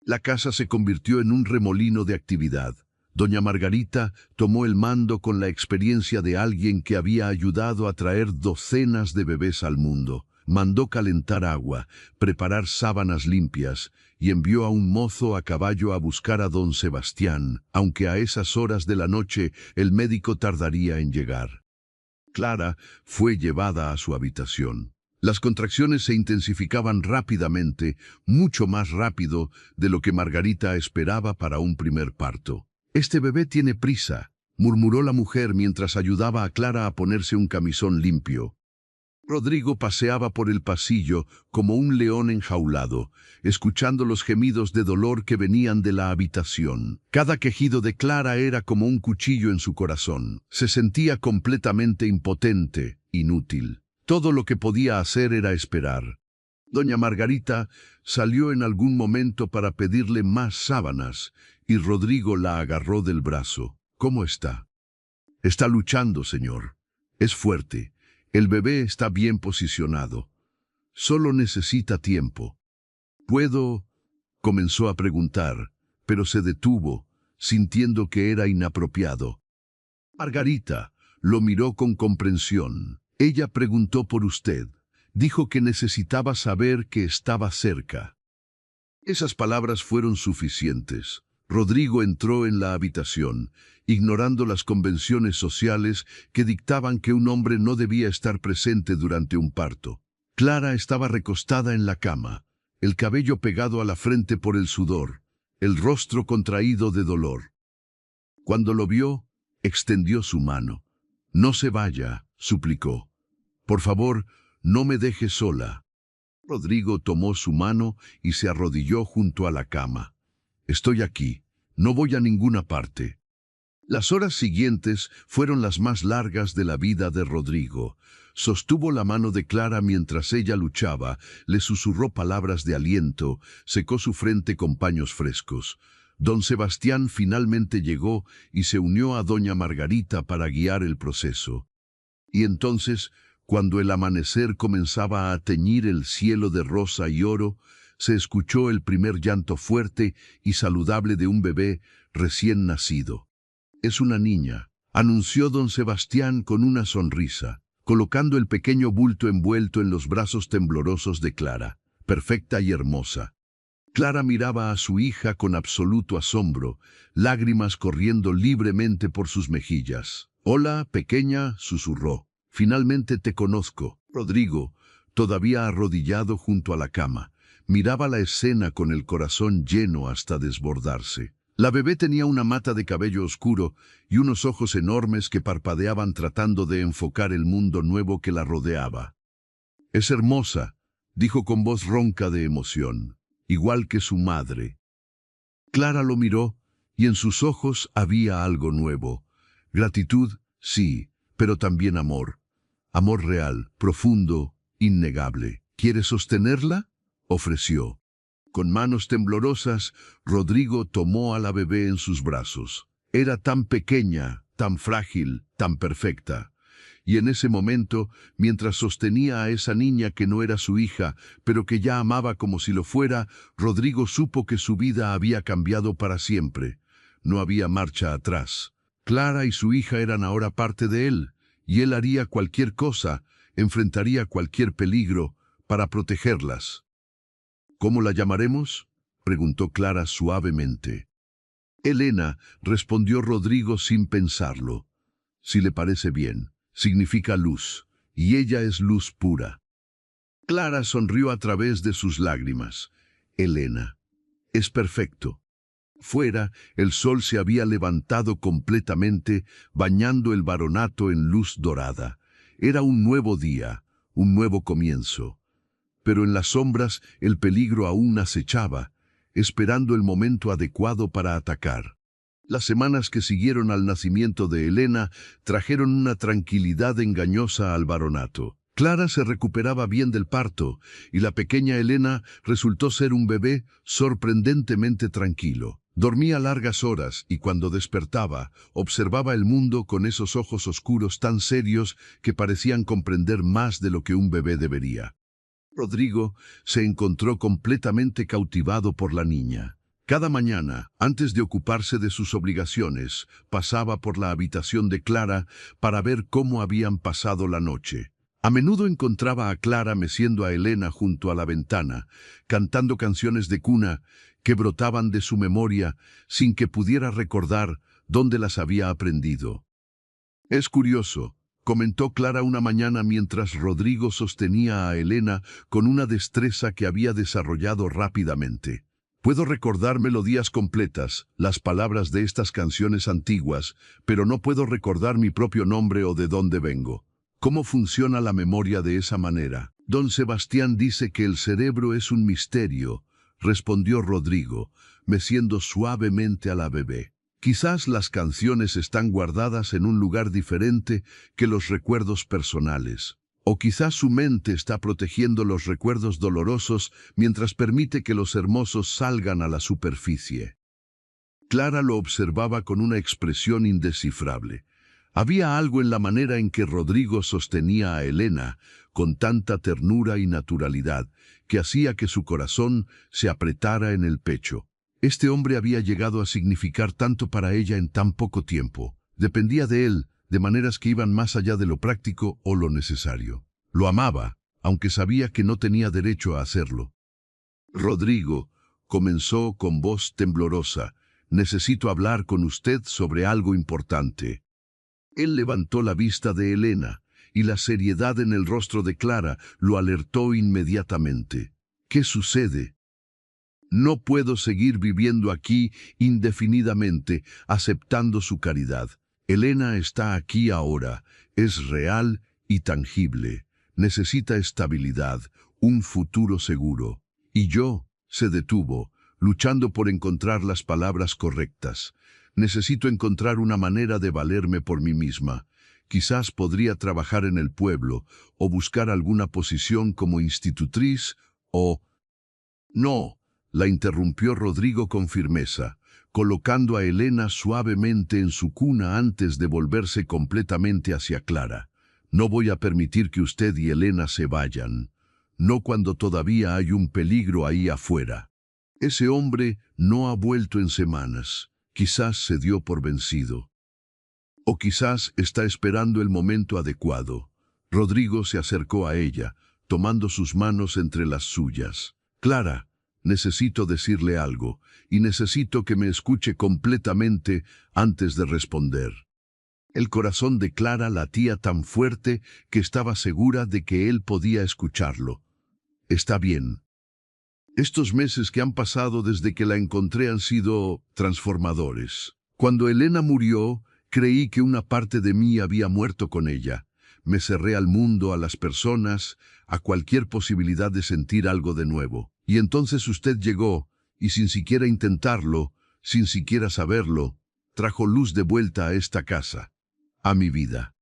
La casa se convirtió en un remolino de actividad. Doña Margarita tomó el mando con la experiencia de alguien que había ayudado a traer docenas de bebés al mundo. Mandó calentar agua, preparar sábanas limpias y envió a un mozo a caballo a buscar a don Sebastián, aunque a esas horas de la noche el médico tardaría en llegar. Clara fue llevada a su habitación. Las contracciones se intensificaban rápidamente, mucho más rápido de lo que Margarita esperaba para un primer parto. «Este bebé tiene prisa», murmuró la mujer mientras ayudaba a Clara a ponerse un camisón limpio. Rodrigo paseaba por el pasillo como un león enjaulado, escuchando los gemidos de dolor que venían de la habitación. Cada quejido de Clara era como un cuchillo en su corazón. Se sentía completamente impotente, inútil. Todo lo que podía hacer era esperar. Doña Margarita salió en algún momento para pedirle más sábanas, y Rodrigo la agarró del brazo. «¿Cómo está?» «Está luchando, señor. Es fuerte. El bebé está bien posicionado. Solo necesita tiempo». «¿Puedo?» comenzó a preguntar, pero se detuvo, sintiendo que era inapropiado. Margarita lo miró con comprensión. Ella preguntó por usted. Dijo que necesitaba saber que estaba cerca. Esas palabras fueron suficientes. Rodrigo entró en la habitación, ignorando las convenciones sociales que dictaban que un hombre no debía estar presente durante un parto. Clara estaba recostada en la cama, el cabello pegado a la frente por el sudor, el rostro contraído de dolor. Cuando lo vio, extendió su mano. «No se vaya», suplicó. «Por favor, no me deje sola». Rodrigo tomó su mano y se arrodilló junto a la cama. «Estoy aquí. No voy a ninguna parte». Las horas siguientes fueron las más largas de la vida de Rodrigo. Sostuvo la mano de Clara mientras ella luchaba, le susurró palabras de aliento, secó su frente con paños frescos. Don Sebastián finalmente llegó y se unió a doña Margarita para guiar el proceso. Y entonces, cuando el amanecer comenzaba a teñir el cielo de rosa y oro, se escuchó el primer llanto fuerte y saludable de un bebé recién nacido. «Es una niña», anunció don Sebastián con una sonrisa, colocando el pequeño bulto envuelto en los brazos temblorosos de Clara, perfecta y hermosa. Clara miraba a su hija con absoluto asombro, lágrimas corriendo libremente por sus mejillas. «Hola, pequeña», susurró. «Finalmente te conozco». Rodrigo, todavía arrodillado junto a la cama, miraba la escena con el corazón lleno hasta desbordarse. La bebé tenía una mata de cabello oscuro y unos ojos enormes que parpadeaban tratando de enfocar el mundo nuevo que la rodeaba. «Es hermosa», dijo con voz ronca de emoción, igual que su madre. Clara lo miró y en sus ojos había algo nuevo. Gratitud, sí, pero también amor. Amor real, profundo, innegable. «¿Quieres sostenerla?», ofreció. Con manos temblorosas, Rodrigo tomó a la bebé en sus brazos. Era tan pequeña, tan frágil, tan perfecta. Y en ese momento, mientras sostenía a esa niña que no era su hija, pero que ya amaba como si lo fuera, Rodrigo supo que su vida había cambiado para siempre. No había marcha atrás. Clara y su hija eran ahora parte de él, y él haría cualquier cosa, enfrentaría cualquier peligro para protegerlas. «¿Cómo la llamaremos?», preguntó Clara suavemente. «Elena», respondió Rodrigo sin pensarlo. «Si le parece bien, significa luz, y ella es luz pura». Clara sonrió a través de sus lágrimas. «Elena, es perfecto». Fuera, el sol se había levantado completamente, bañando el baronato en luz dorada. Era un nuevo día, un nuevo comienzo. Pero en las sombras el peligro aún acechaba, esperando el momento adecuado para atacar. Las semanas que siguieron al nacimiento de Elena trajeron una tranquilidad engañosa al baronato. Clara se recuperaba bien del parto, y la pequeña Elena resultó ser un bebé sorprendentemente tranquilo. Dormía largas horas y cuando despertaba, observaba el mundo con esos ojos oscuros tan serios que parecían comprender más de lo que un bebé debería. Rodrigo se encontró completamente cautivado por la niña. Cada mañana, antes de ocuparse de sus obligaciones, pasaba por la habitación de Clara para ver cómo habían pasado la noche. A menudo encontraba a Clara meciendo a Elena junto a la ventana, cantando canciones de cuna que brotaban de su memoria sin que pudiera recordar dónde las había aprendido. «Es curioso», comentó Clara una mañana mientras Rodrigo sostenía a Elena con una destreza que había desarrollado rápidamente. «Puedo recordar melodías completas, las palabras de estas canciones antiguas, pero no puedo recordar mi propio nombre o de dónde vengo. ¿Cómo funciona la memoria de esa manera?». «Don Sebastián dice que el cerebro es un misterio», respondió Rodrigo, meciendo suavemente a la bebé. «Quizás las canciones están guardadas en un lugar diferente que los recuerdos personales. O quizás su mente está protegiendo los recuerdos dolorosos mientras permite que los hermosos salgan a la superficie». Clara lo observaba con una expresión indescifrable. Había algo en la manera en que Rodrigo sostenía a Elena, con tanta ternura y naturalidad, que hacía que su corazón se apretara en el pecho. Este hombre había llegado a significar tanto para ella en tan poco tiempo. Dependía de él, de maneras que iban más allá de lo práctico o lo necesario. Lo amaba, aunque sabía que no tenía derecho a hacerlo. «Rodrigo», comenzó con voz temblorosa, «necesito hablar con usted sobre algo importante». Él levantó la vista de Elena, y la seriedad en el rostro de Clara lo alertó inmediatamente. «¿Qué sucede?». «No puedo seguir viviendo aquí indefinidamente, aceptando su caridad. Elena está aquí ahora, es real y tangible. Necesita estabilidad, un futuro seguro». Y yo, se detuvo, luchando por encontrar las palabras correctas. «Necesito encontrar una manera de valerme por mí misma. Quizás podría trabajar en el pueblo, o buscar alguna posición como institutriz, o...». «No», la interrumpió Rodrigo con firmeza, colocando a Elena suavemente en su cuna antes de volverse completamente hacia Clara. «No voy a permitir que usted y Elena se vayan. No cuando todavía hay un peligro ahí afuera. Ese hombre no ha vuelto en semanas. Quizás se dio por vencido. O quizás está esperando el momento adecuado». Rodrigo se acercó a ella, tomando sus manos entre las suyas. «Clara», Necesito decirle algo, y necesito que me escuche completamente antes de responder. El corazón de Clara latía tan fuerte que estaba segura de que él podía escucharlo. Está bien. Estos meses que han pasado desde que la encontré han sido transformadores. Cuando Elena murió, creí que una parte de mí había muerto con ella. Me cerré al mundo, a las personas, a cualquier posibilidad de sentir algo de nuevo. Y entonces usted llegó, y sin siquiera intentarlo, sin siquiera saberlo, trajo luz de vuelta a esta casa, a mi vida.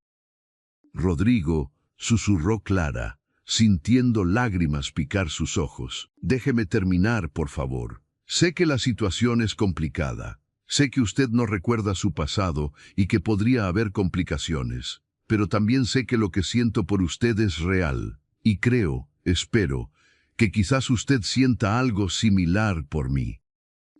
Rodrigo, susurró Clara, sintiendo lágrimas picar sus ojos. Déjeme terminar, por favor. Sé que la situación es complicada. Sé que usted no recuerda su pasado y que podría haber complicaciones. Pero también sé que lo que siento por usted es real. Y creo, espero, que quizás usted sienta algo similar por mí.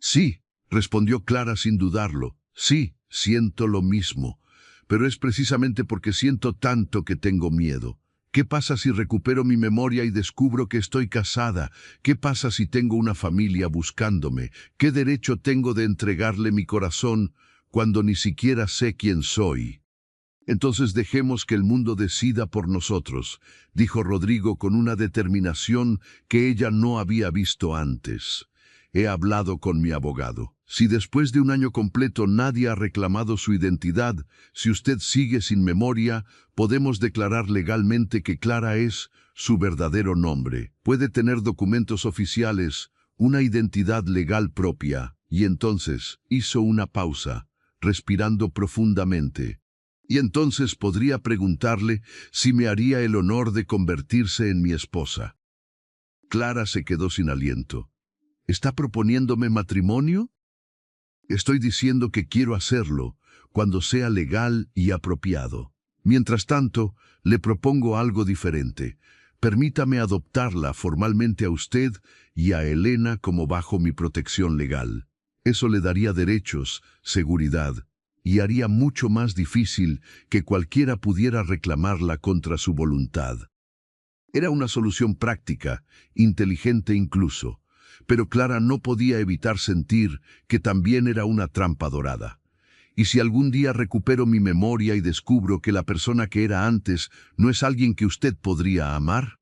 Sí, respondió Clara sin dudarlo. Sí, siento lo mismo. Pero es precisamente porque siento tanto que tengo miedo. ¿Qué pasa si recupero mi memoria y descubro que estoy casada? ¿Qué pasa si tengo una familia buscándome? ¿Qué derecho tengo de entregarle mi corazón cuando ni siquiera sé quién soy? Entonces dejemos que el mundo decida por nosotros, dijo Rodrigo con una determinación que ella no había visto antes. He hablado con mi abogado. Si después de un año completo nadie ha reclamado su identidad, si usted sigue sin memoria, podemos declarar legalmente que Clara es su verdadero nombre. Puede tener documentos oficiales, una identidad legal propia. Y entonces hizo una pausa, respirando profundamente. Y entonces podría preguntarle si me haría el honor de convertirse en mi esposa. Clara se quedó sin aliento. ¿Está proponiéndome matrimonio? Estoy diciendo que quiero hacerlo cuando sea legal y apropiado. Mientras tanto, le propongo algo diferente. Permítame adoptarla formalmente a usted y a Elena como bajo mi protección legal. Eso le daría derechos, seguridad, y haría mucho más difícil que cualquiera pudiera reclamarla contra su voluntad. Era una solución práctica, inteligente incluso, pero Clara no podía evitar sentir que también era una trampa dorada. ¿Y si algún día recupero mi memoria y descubro que la persona que era antes no es alguien que usted podría amar?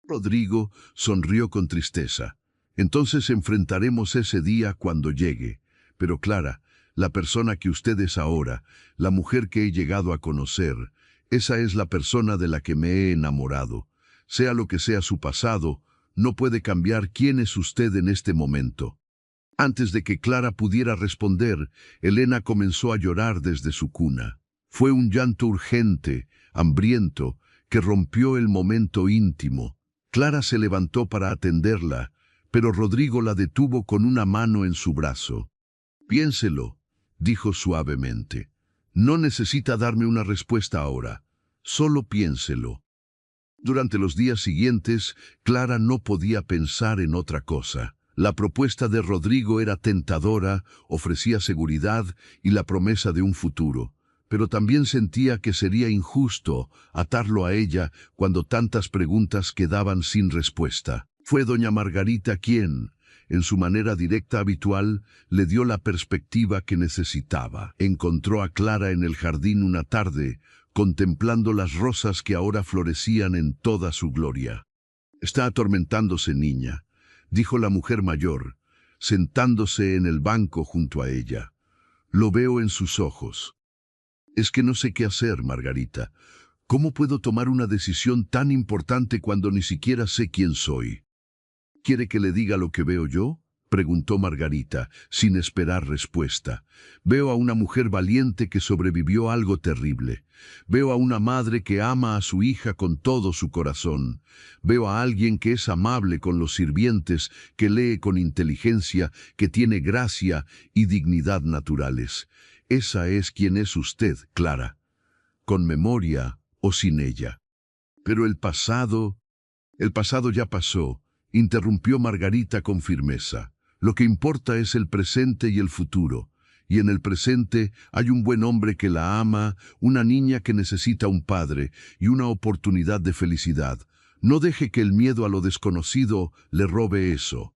Rodrigo sonrió con tristeza. Entonces enfrentaremos ese día cuando llegue. Pero Clara, la persona que usted es ahora, la mujer que he llegado a conocer, esa es la persona de la que me he enamorado. Sea lo que sea su pasado, no puede cambiar quién es usted en este momento. Antes de que Clara pudiera responder, Elena comenzó a llorar desde su cuna. Fue un llanto urgente, hambriento, que rompió el momento íntimo. Clara se levantó para atenderla, pero Rodrigo la detuvo con una mano en su brazo. Piénselo, dijo suavemente. No necesita darme una respuesta ahora. Solo piénselo. Durante los días siguientes, Clara no podía pensar en otra cosa. La propuesta de Rodrigo era tentadora, ofrecía seguridad y la promesa de un futuro, pero también sentía que sería injusto atarlo a ella cuando tantas preguntas quedaban sin respuesta. Fue doña Margarita quien, en su manera directa habitual, le dio la perspectiva que necesitaba. Encontró a Clara en el jardín una tarde, contemplando las rosas que ahora florecían en toda su gloria. «Está atormentándose, niña», dijo la mujer mayor, sentándose en el banco junto a ella. «Lo veo en sus ojos». «Es que no sé qué hacer, Margarita. ¿Cómo puedo tomar una decisión tan importante cuando ni siquiera sé quién soy?» «¿Quiere que le diga lo que veo yo?», preguntó Margarita, sin esperar respuesta. «Veo a una mujer valiente que sobrevivió a algo terrible. Veo a una madre que ama a su hija con todo su corazón. Veo a alguien que es amable con los sirvientes, que lee con inteligencia, que tiene gracia y dignidad naturales. Esa es quien es usted, Clara, con memoria o sin ella». «Pero el pasado ya pasó», interrumpió Margarita con firmeza. «Lo que importa es el presente y el futuro. Y en el presente hay un buen hombre que la ama, una niña que necesita un padre y una oportunidad de felicidad. No deje que el miedo a lo desconocido le robe eso».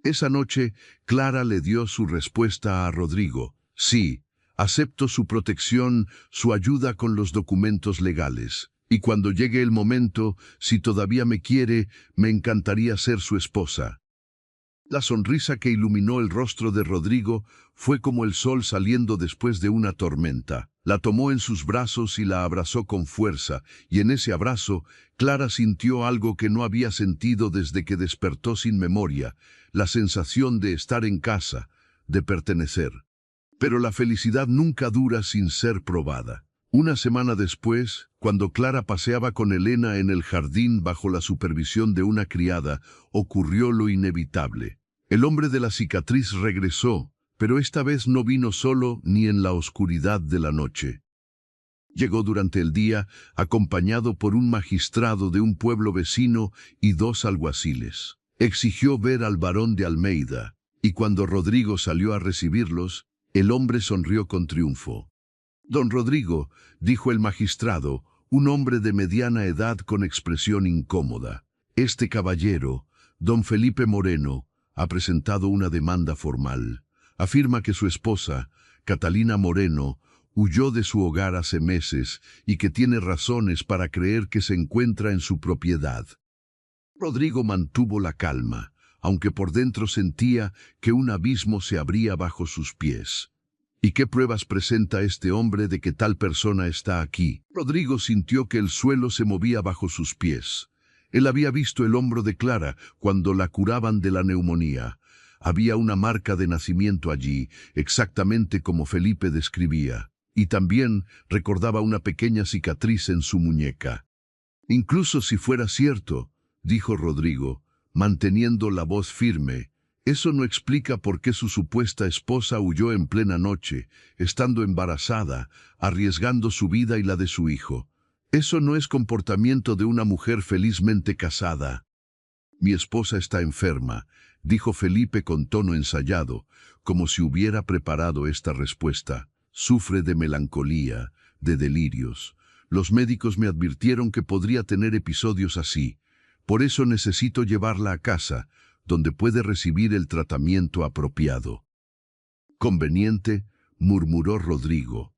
Esa noche, Clara le dio su respuesta a Rodrigo. Sí, acepto su protección, su ayuda con los documentos legales. Y cuando llegue el momento, si todavía me quiere, me encantaría ser su esposa. La sonrisa que iluminó el rostro de Rodrigo fue como el sol saliendo después de una tormenta. La tomó en sus brazos y la abrazó con fuerza, y en ese abrazo, Clara sintió algo que no había sentido desde que despertó sin memoria, la sensación de estar en casa, de pertenecer. Pero la felicidad nunca dura sin ser probada. Una semana después, cuando Clara paseaba con Elena en el jardín bajo la supervisión de una criada, ocurrió lo inevitable. El hombre de la cicatriz regresó, pero esta vez no vino solo ni en la oscuridad de la noche. Llegó durante el día, acompañado por un magistrado de un pueblo vecino y dos alguaciles. Exigió ver al barón de Almeida, y cuando Rodrigo salió a recibirlos, el hombre sonrió con triunfo. «Don Rodrigo», dijo el magistrado, un hombre de mediana edad con expresión incómoda, «este caballero, don Felipe Moreno, ha presentado una demanda formal. Afirma que su esposa, Catalina Moreno, huyó de su hogar hace meses y que tiene razones para creer que se encuentra en su propiedad». Rodrigo mantuvo la calma, aunque por dentro sentía que un abismo se abría bajo sus pies. «¿Y qué pruebas presenta este hombre de que tal persona está aquí?» Rodrigo sintió que el suelo se movía bajo sus pies. Él había visto el hombro de Clara cuando la curaban de la neumonía. Había una marca de nacimiento allí, exactamente como Felipe describía, y también recordaba una pequeña cicatriz en su muñeca. «Incluso si fuera cierto», dijo Rodrigo, manteniendo la voz firme, «eso no explica por qué su supuesta esposa huyó en plena noche, estando embarazada, arriesgando su vida y la de su hijo. Eso no es comportamiento de una mujer felizmente casada». «Mi esposa está enferma», dijo Felipe con tono ensayado, como si hubiera preparado esta respuesta. «Sufre de melancolía, de delirios. Los médicos me advirtieron que podría tener episodios así. Por eso necesito llevarla a casa, donde puede recibir el tratamiento apropiado». «Conveniente», murmuró Rodrigo.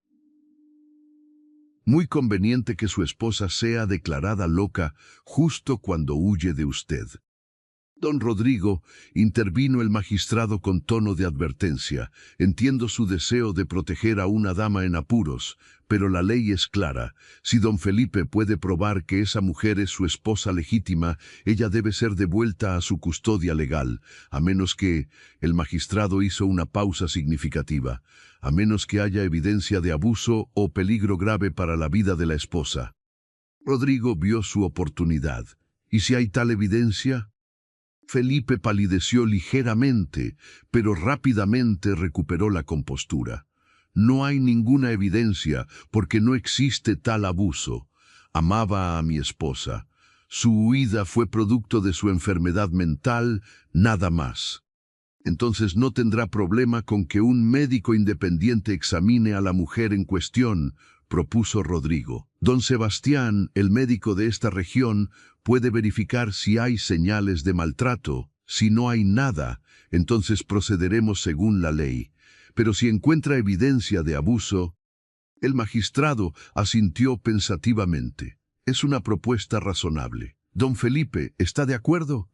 «Muy conveniente que su esposa sea declarada loca justo cuando huye de usted». «Don Rodrigo», intervino el magistrado con tono de advertencia, «entiendo su deseo de proteger a una dama en apuros, pero la ley es clara. Si don Felipe puede probar que esa mujer es su esposa legítima, ella debe ser devuelta a su custodia legal, a menos que», el magistrado hizo una pausa significativa, «a menos que haya evidencia de abuso o peligro grave para la vida de la esposa». Rodrigo vio su oportunidad. «¿Y si hay tal evidencia?» Felipe palideció ligeramente, pero rápidamente recuperó la compostura. «No hay ninguna evidencia, porque no existe tal abuso. Amaba a mi esposa. Su huida fue producto de su enfermedad mental, nada más». «Entonces no tendrá problema con que un médico independiente examine a la mujer en cuestión», propuso Rodrigo. «Don Sebastián, el médico de esta región, puede verificar si hay señales de maltrato. Si no hay nada, entonces procederemos según la ley. Pero si encuentra evidencia de abuso». El magistrado asintió pensativamente. «Es una propuesta razonable. Don Felipe, ¿está de acuerdo?»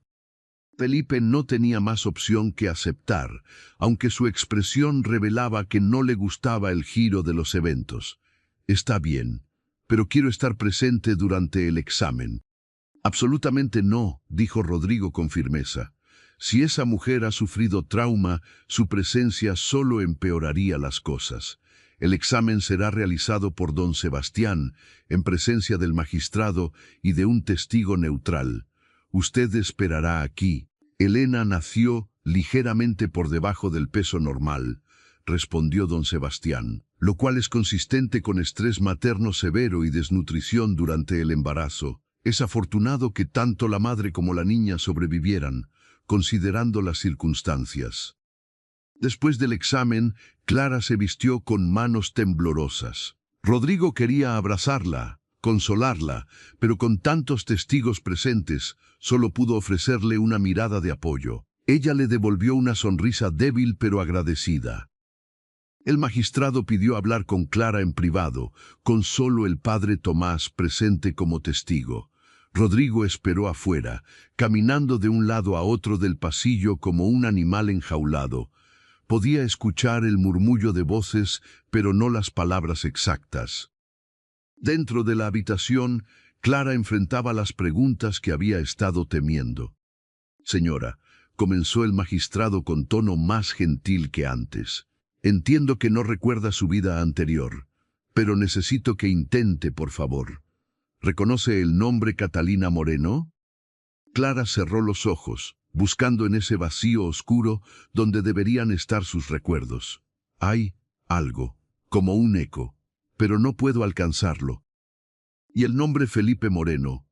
Felipe no tenía más opción que aceptar, aunque su expresión revelaba que no le gustaba el giro de los eventos. «Está bien, pero quiero estar presente durante el examen». «Absolutamente no», dijo Rodrigo con firmeza. «Si esa mujer ha sufrido trauma, su presencia solo empeoraría las cosas. El examen será realizado por don Sebastián, en presencia del magistrado y de un testigo neutral. Usted esperará aquí». «Elena nació ligeramente por debajo del peso normal», respondió don Sebastián, «lo cual es consistente con estrés materno severo y desnutrición durante el embarazo. Es afortunado que tanto la madre como la niña sobrevivieran, considerando las circunstancias». Después del examen, Clara se vistió con manos temblorosas. Rodrigo quería abrazarla, consolarla, pero con tantos testigos presentes, solo pudo ofrecerle una mirada de apoyo. Ella le devolvió una sonrisa débil pero agradecida. El magistrado pidió hablar con Clara en privado, con solo el padre Tomás presente como testigo. Rodrigo esperó afuera, caminando de un lado a otro del pasillo como un animal enjaulado. Podía escuchar el murmullo de voces, pero no las palabras exactas. Dentro de la habitación, Clara enfrentaba las preguntas que había estado temiendo. «Señora», comenzó el magistrado con tono más gentil que antes, «entiendo que no recuerda su vida anterior, pero necesito que intente, por favor. ¿Reconoce el nombre Catalina Moreno?» Clara cerró los ojos, buscando en ese vacío oscuro donde deberían estar sus recuerdos. «Hay algo, como un eco, pero no puedo alcanzarlo». «¿Y el nombre Felipe Moreno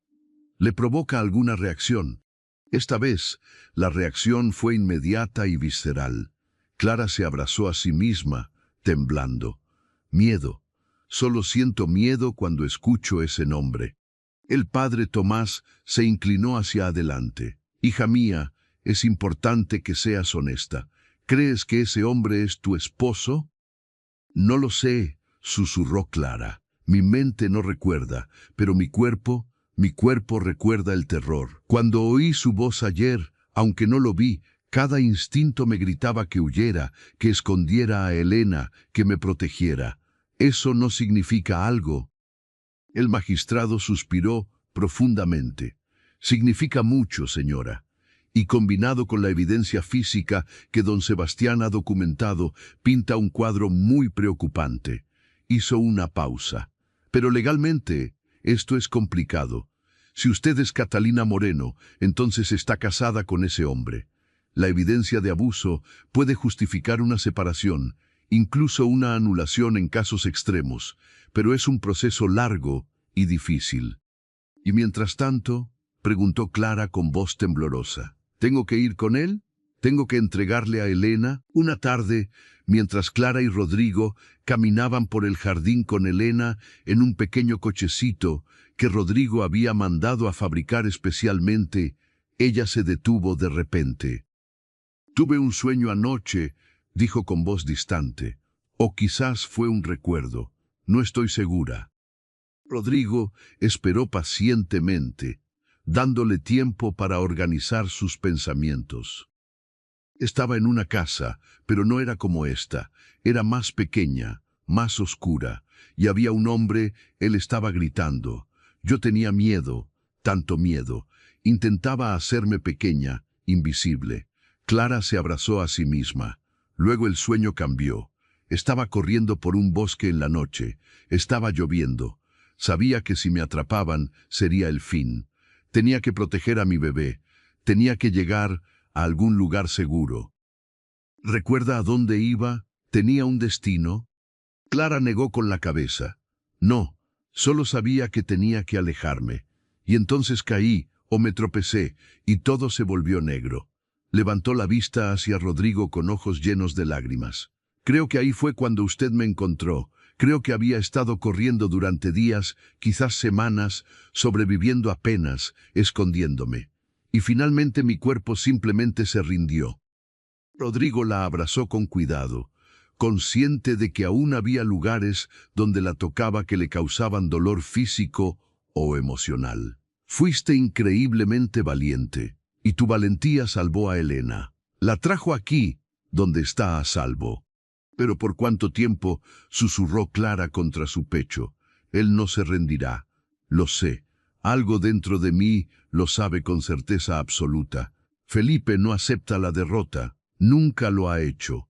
le provoca alguna reacción?» Esta vez, la reacción fue inmediata y visceral. Clara se abrazó a sí misma, temblando. «Miedo. Solo siento miedo cuando escucho ese nombre». El padre Tomás se inclinó hacia adelante. «Hija mía, es importante que seas honesta. ¿Crees que ese hombre es tu esposo?» «No lo sé», susurró Clara. «Mi mente no recuerda, pero mi cuerpo recuerda el terror. Cuando oí su voz ayer, aunque no lo vi, cada instinto me gritaba que huyera, que escondiera a Elena, que me protegiera. ¿Eso no significa algo?» El magistrado suspiró profundamente. «Significa mucho, señora. Y combinado con la evidencia física que don Sebastián ha documentado, pinta un cuadro muy preocupante». Hizo una pausa. «Pero legalmente, esto es complicado. Si usted es Catalina Moreno, entonces está casada con ese hombre. La evidencia de abuso puede justificar una separación, incluso una anulación en casos extremos, pero es un proceso largo y difícil». «Y mientras tanto», preguntó Clara con voz temblorosa, «¿tengo que ir con él? ¿Tengo que entregarle a Elena?» Una tarde, mientras Clara y Rodrigo caminaban por el jardín con Elena en un pequeño cochecito que Rodrigo había mandado a fabricar especialmente, ella se detuvo de repente. «Tuve un sueño anoche», dijo con voz distante. «O quizás fue un recuerdo. No estoy segura». Rodrigo esperó pacientemente, dándole tiempo para organizar sus pensamientos. Estaba en una casa, pero no era como esta. Era más pequeña, más oscura, y había un hombre. Él estaba gritando. Yo tenía miedo, tanto miedo. Intentaba hacerme pequeña, invisible. Clara se abrazó a sí misma. Luego el sueño cambió. Estaba corriendo por un bosque en la noche. Estaba lloviendo. Sabía que si me atrapaban, sería el fin. Tenía que proteger a mi bebé. Tenía que llegar a algún lugar seguro. ¿Recuerda a dónde iba? ¿Tenía un destino? Clara negó con la cabeza. No, solo sabía que tenía que alejarme. Y entonces caí, o me tropecé, y todo se volvió negro. Levantó la vista hacia Rodrigo con ojos llenos de lágrimas. «Creo que ahí fue cuando usted me encontró. Creo que había estado corriendo durante días, quizás semanas, sobreviviendo apenas, escondiéndome. Y finalmente mi cuerpo simplemente se rindió». Rodrigo la abrazó con cuidado, consciente de que aún había lugares donde la tocaba que le causaban dolor físico o emocional. «Fuiste increíblemente valiente, y tu valentía salvó a Elena. La trajo aquí, donde está a salvo». «¿Pero por cuánto tiempo?», susurró Clara contra su pecho. «Él no se rendirá. Lo sé. Algo dentro de mí lo sabe con certeza absoluta. Felipe no acepta la derrota. Nunca lo ha hecho».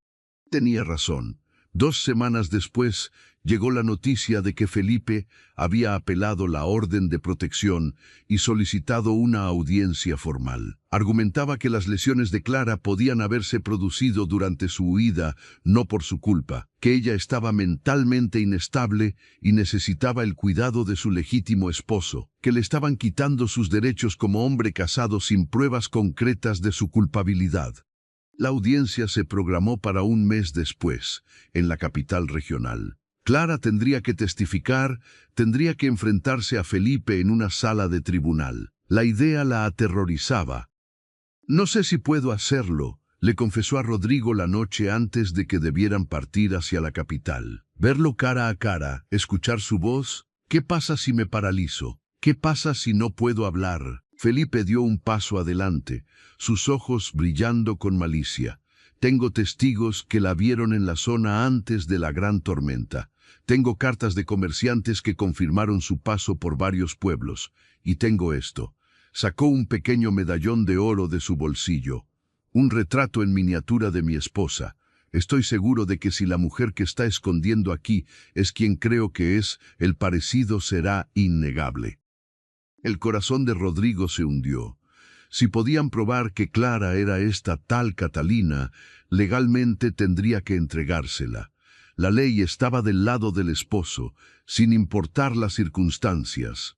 Tenía razón. 2 semanas después llegó la noticia de que Felipe había apelado la orden de protección y solicitado una audiencia formal. Argumentaba que las lesiones de Clara podían haberse producido durante su huida, no por su culpa, que ella estaba mentalmente inestable y necesitaba el cuidado de su legítimo esposo, que le estaban quitando sus derechos como hombre casado sin pruebas concretas de su culpabilidad. La audiencia se programó para un mes después, en la capital regional. Clara tendría que testificar, tendría que enfrentarse a Felipe en una sala de tribunal. La idea la aterrorizaba. No sé si puedo hacerlo, le confesó a Rodrigo la noche antes de que debieran partir hacia la capital. Verlo cara a cara, escuchar su voz. ¿Qué pasa si me paralizo? ¿Qué pasa si no puedo hablar? Felipe dio un paso adelante, sus ojos brillando con malicia. Tengo testigos que la vieron en la zona antes de la gran tormenta. Tengo cartas de comerciantes que confirmaron su paso por varios pueblos. Y tengo esto. Sacó un pequeño medallón de oro de su bolsillo. Un retrato en miniatura de mi esposa. Estoy seguro de que si la mujer que está escondiendo aquí es quien creo que es, el parecido será innegable. El corazón de Rodrigo se hundió. Si podían probar que Clara era esta tal Catalina, legalmente tendría que entregársela. La ley estaba del lado del esposo, sin importar las circunstancias.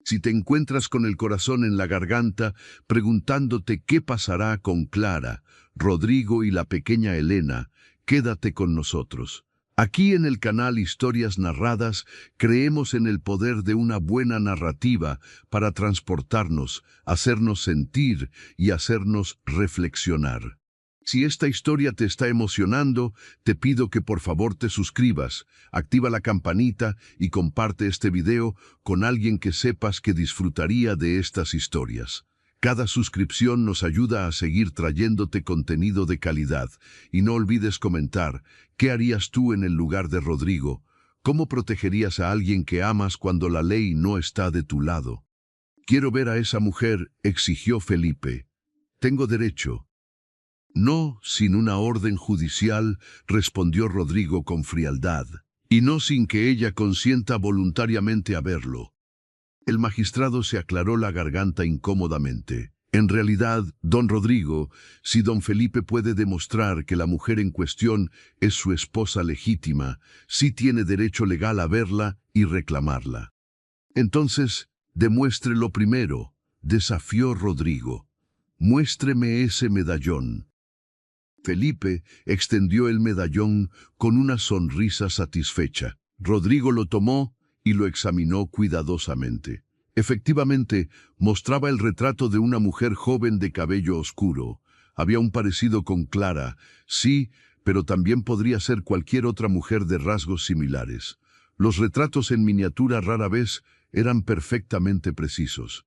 Si te encuentras con el corazón en la garganta, preguntándote qué pasará con Clara, Rodrigo y la pequeña Elena, quédate con nosotros. Aquí en el canal Historias Narradas creemos en el poder de una buena narrativa para transportarnos, hacernos sentir y hacernos reflexionar. Si esta historia te está emocionando, te pido que por favor te suscribas, activa la campanita y comparte este video con alguien que sepas que disfrutaría de estas historias. Cada suscripción nos ayuda a seguir trayéndote contenido de calidad. Y no olvides comentar, ¿qué harías tú en el lugar de Rodrigo? ¿Cómo protegerías a alguien que amas cuando la ley no está de tu lado? Quiero ver a esa mujer, exigió Felipe. Tengo derecho. No sin una orden judicial, respondió Rodrigo con frialdad, y no sin que ella consienta voluntariamente a verlo. El magistrado se aclaró la garganta incómodamente. En realidad, don Rodrigo, si don Felipe puede demostrar que la mujer en cuestión es su esposa legítima, sí tiene derecho legal a verla y reclamarla. Entonces, demuéstrelo primero, desafió Rodrigo. Muéstreme ese medallón. Felipe extendió el medallón con una sonrisa satisfecha. Rodrigo lo tomó y lo examinó cuidadosamente. Efectivamente, mostraba el retrato de una mujer joven de cabello oscuro. Había un parecido con Clara, sí, pero también podría ser cualquier otra mujer de rasgos similares. Los retratos en miniatura rara vez eran perfectamente precisos.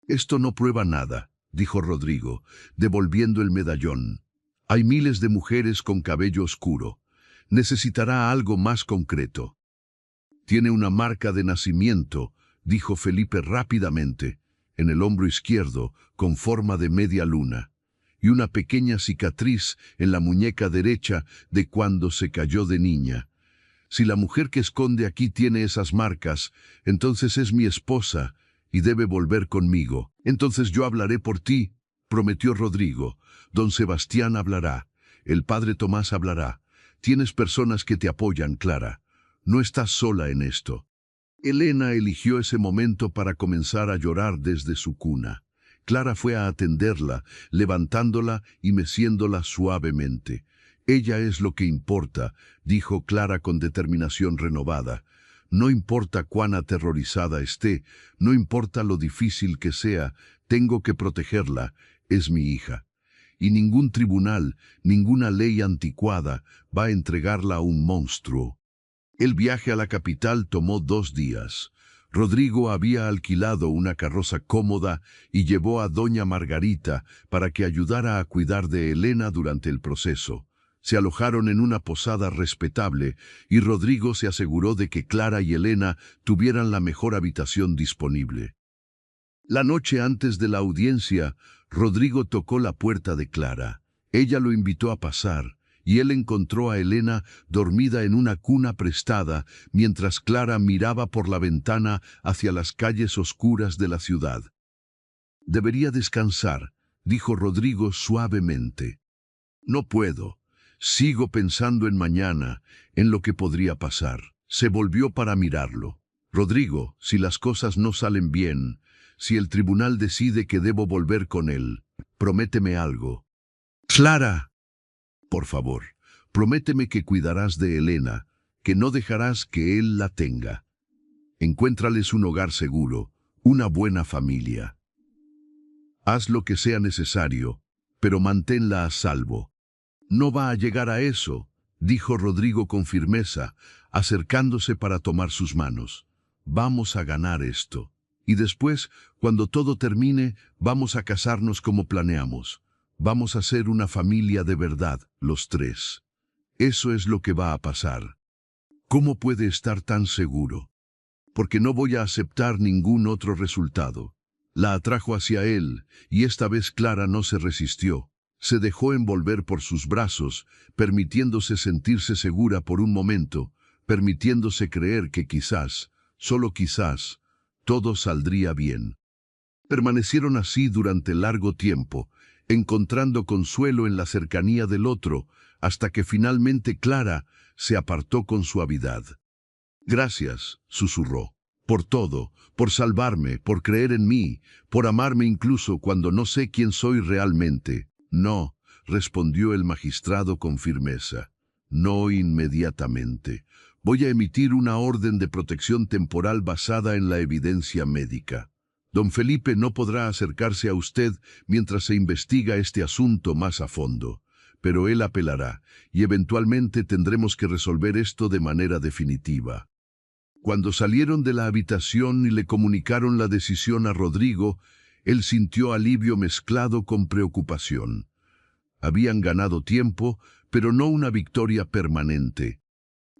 Esto no prueba nada, dijo Rodrigo, devolviendo el medallón. Hay miles de mujeres con cabello oscuro. Necesitará algo más concreto. Tiene una marca de nacimiento, dijo Felipe rápidamente, en el hombro izquierdo, con forma de media luna, y una pequeña cicatriz en la muñeca derecha de cuando se cayó de niña. Si la mujer que esconde aquí tiene esas marcas, entonces es mi esposa y debe volver conmigo. Entonces yo hablaré por ti, prometió Rodrigo. Don Sebastián hablará. El padre Tomás hablará. Tienes personas que te apoyan, Clara. No estás sola en esto. Elena eligió ese momento para comenzar a llorar desde su cuna. Clara fue a atenderla, levantándola y meciéndola suavemente. Ella es lo que importa, dijo Clara con determinación renovada. No importa cuán aterrorizada esté, no importa lo difícil que sea, tengo que protegerla, es mi hija. Y ningún tribunal, ninguna ley anticuada va a entregarla a un monstruo. El viaje a la capital tomó 2 días. Rodrigo había alquilado una carroza cómoda y llevó a doña Margarita para que ayudara a cuidar de Elena durante el proceso. Se alojaron en una posada respetable y Rodrigo se aseguró de que Clara y Elena tuvieran la mejor habitación disponible. La noche antes de la audiencia, Rodrigo tocó la puerta de Clara. Ella lo invitó a pasar, y él encontró a Elena dormida en una cuna prestada, mientras Clara miraba por la ventana hacia las calles oscuras de la ciudad. «Debería descansar», dijo Rodrigo suavemente. «No puedo. Sigo pensando en mañana, en lo que podría pasar». Se volvió para mirarlo. «Rodrigo, si las cosas no salen bien, si el tribunal decide que debo volver con él, prométeme algo». «Clara, por favor, prométeme que cuidarás de Elena, que no dejarás que él la tenga. Encuéntrales un hogar seguro, una buena familia». Haz lo que sea necesario, pero manténla a salvo. No va a llegar a eso, dijo Rodrigo con firmeza, acercándose para tomar sus manos. Vamos a ganar esto. Y después, cuando todo termine, vamos a casarnos como planeamos. Vamos a ser una familia de verdad, los tres. Eso es lo que va a pasar. ¿Cómo puede estar tan seguro? Porque no voy a aceptar ningún otro resultado. La atrajo hacia él, y esta vez Clara no se resistió. Se dejó envolver por sus brazos, permitiéndose sentirse segura por un momento, permitiéndose creer que quizás, solo quizás, todo saldría bien. Permanecieron así durante largo tiempo, encontrando consuelo en la cercanía del otro, hasta que finalmente Clara se apartó con suavidad. «Gracias», susurró, «por todo, por salvarme, por creer en mí, por amarme incluso cuando no sé quién soy realmente». «No», respondió el magistrado con firmeza, «no inmediatamente. Voy a emitir una orden de protección temporal basada en la evidencia médica. Don Felipe no podrá acercarse a usted mientras se investiga este asunto más a fondo, pero él apelará, y eventualmente tendremos que resolver esto de manera definitiva». Cuando salieron de la habitación y le comunicaron la decisión a Rodrigo, él sintió alivio mezclado con preocupación. Habían ganado tiempo, pero no una victoria permanente.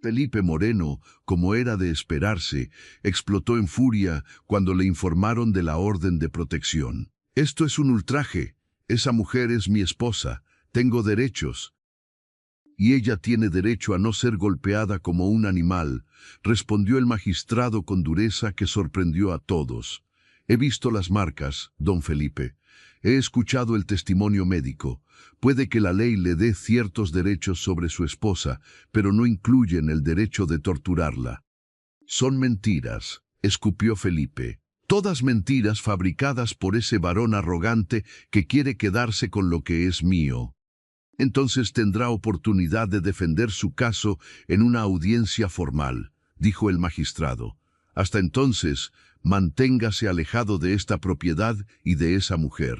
Felipe Moreno, como era de esperarse, explotó en furia cuando le informaron de la orden de protección. «Esto es un ultraje. Esa mujer es mi esposa. Tengo derechos. Y ella tiene derecho a no ser golpeada como un animal», respondió el magistrado con dureza que sorprendió a todos. «He visto las marcas, don Felipe. He escuchado el testimonio médico. Puede que la ley le dé ciertos derechos sobre su esposa, pero no incluyen el derecho de torturarla». «Son mentiras», escupió Felipe. «Todas mentiras fabricadas por ese varón arrogante que quiere quedarse con lo que es mío. Entonces tendrá oportunidad de defender su caso en una audiencia formal», dijo el magistrado. «Hasta entonces, manténgase alejado de esta propiedad y de esa mujer.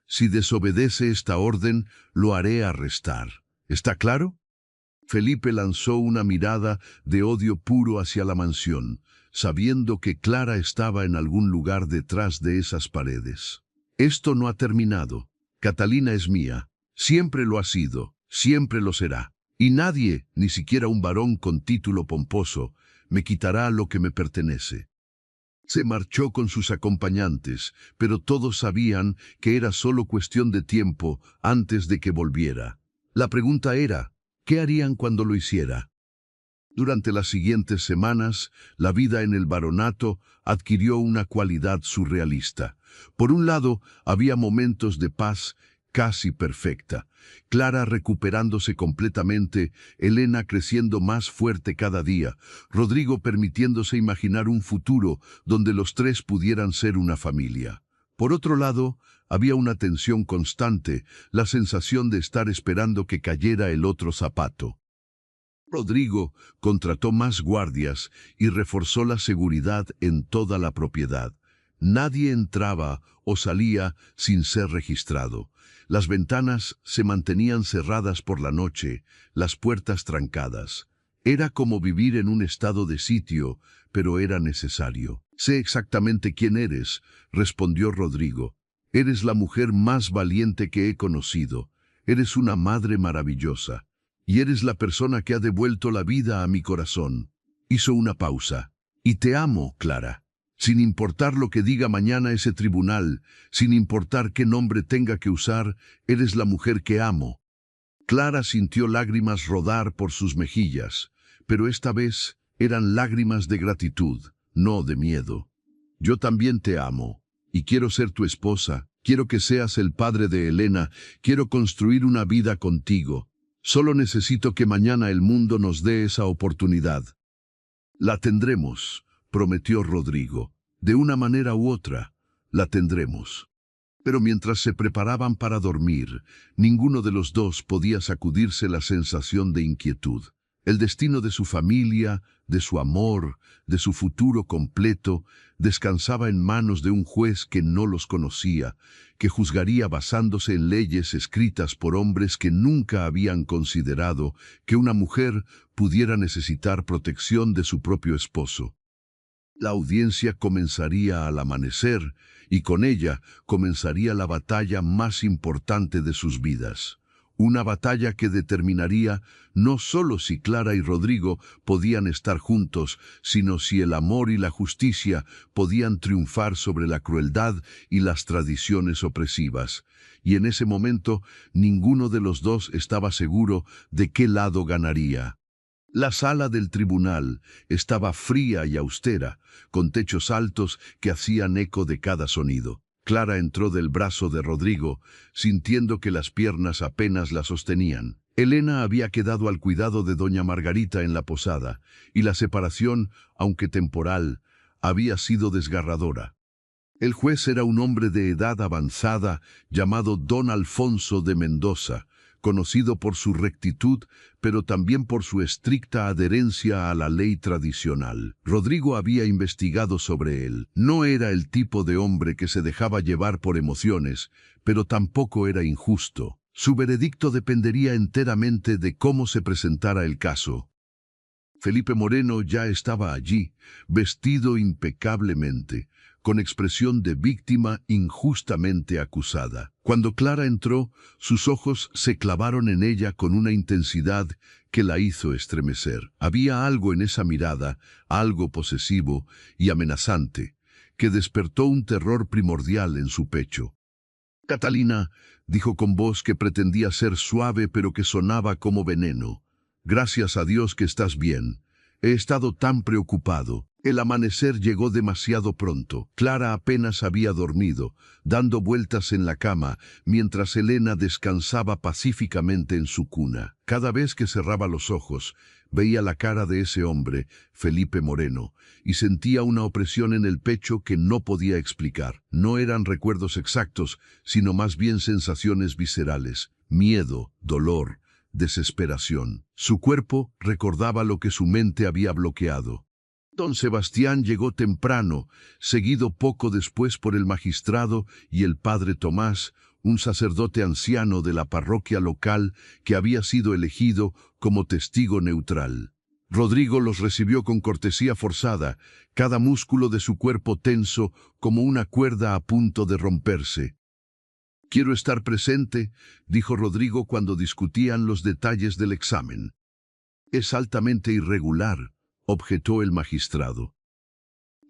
Si desobedece esta orden, lo haré arrestar. ¿Está claro?». Felipe lanzó una mirada de odio puro hacia la mansión, sabiendo que Clara estaba en algún lugar detrás de esas paredes. «Esto no ha terminado. Catalina es mía. Siempre lo ha sido, siempre lo será. Y nadie, ni siquiera un varón con título pomposo, me quitará lo que me pertenece». Se marchó con sus acompañantes, pero todos sabían que era solo cuestión de tiempo antes de que volviera. La pregunta era, ¿qué harían cuando lo hiciera? Durante las siguientes semanas, la vida en el baronato adquirió una cualidad surrealista. Por un lado, había momentos de paz casi perfecta. Clara recuperándose completamente, Elena creciendo más fuerte cada día, Rodrigo permitiéndose imaginar un futuro donde los tres pudieran ser una familia. Por otro lado, había una tensión constante, la sensación de estar esperando que cayera el otro zapato. Rodrigo contrató más guardias y reforzó la seguridad en toda la propiedad. Nadie entraba o salía sin ser registrado. Las ventanas se mantenían cerradas por la noche, las puertas trancadas. Era como vivir en un estado de sitio, pero era necesario. «Sé exactamente quién eres», respondió Rodrigo. «Eres la mujer más valiente que he conocido. Eres una madre maravillosa. Y eres la persona que ha devuelto la vida a mi corazón». Hizo una pausa. «Y te amo, Clara. Sin importar lo que diga mañana ese tribunal, sin importar qué nombre tenga que usar, eres la mujer que amo». Clara sintió lágrimas rodar por sus mejillas, pero esta vez eran lágrimas de gratitud, no de miedo. «Yo también te amo, y quiero ser tu esposa, quiero que seas el padre de Elena, quiero construir una vida contigo. Solo necesito que mañana el mundo nos dé esa oportunidad». «La tendremos», prometió Rodrigo. «De una manera u otra, la tendremos». Pero mientras se preparaban para dormir, ninguno de los dos podía sacudirse la sensación de inquietud. El destino de su familia, de su amor, de su futuro completo, descansaba en manos de un juez que no los conocía, que juzgaría basándose en leyes escritas por hombres que nunca habían considerado que una mujer pudiera necesitar protección de su propio esposo. La audiencia comenzaría al amanecer y con ella comenzaría la batalla más importante de sus vidas. Una batalla que determinaría no solo si Clara y Rodrigo podían estar juntos, sino si el amor y la justicia podían triunfar sobre la crueldad y las tradiciones opresivas. Y en ese momento ninguno de los dos estaba seguro de qué lado ganaría. La sala del tribunal estaba fría y austera, con techos altos que hacían eco de cada sonido. Clara entró del brazo de Rodrigo, sintiendo que las piernas apenas la sostenían. Elena había quedado al cuidado de doña Margarita en la posada, y la separación, aunque temporal, había sido desgarradora. El juez era un hombre de edad avanzada llamado don Alfonso de Mendoza, conocido por su rectitud, pero también por su estricta adherencia a la ley tradicional. Rodrigo había investigado sobre él. No era el tipo de hombre que se dejaba llevar por emociones, pero tampoco era injusto. Su veredicto dependería enteramente de cómo se presentara el caso. Felipe Moreno ya estaba allí, vestido impecablemente, con expresión de víctima injustamente acusada. Cuando Clara entró, sus ojos se clavaron en ella con una intensidad que la hizo estremecer. Había algo en esa mirada, algo posesivo y amenazante, que despertó un terror primordial en su pecho. «Catalina», dijo con voz que pretendía ser suave pero que sonaba como veneno, «gracias a Dios que estás bien. He estado tan preocupado». El amanecer llegó demasiado pronto. Clara apenas había dormido, dando vueltas en la cama, mientras Elena descansaba pacíficamente en su cuna. Cada vez que cerraba los ojos, veía la cara de ese hombre, Felipe Moreno, y sentía una opresión en el pecho que no podía explicar. No eran recuerdos exactos, sino más bien sensaciones viscerales, miedo, dolor, desesperación. Su cuerpo recordaba lo que su mente había bloqueado. Don Sebastián llegó temprano, seguido poco después por el magistrado y el padre Tomás, un sacerdote anciano de la parroquia local que había sido elegido como testigo neutral. Rodrigo los recibió con cortesía forzada, cada músculo de su cuerpo tenso como una cuerda a punto de romperse. «Quiero estar presente», dijo Rodrigo cuando discutían los detalles del examen. «Es altamente irregular», objetó el magistrado.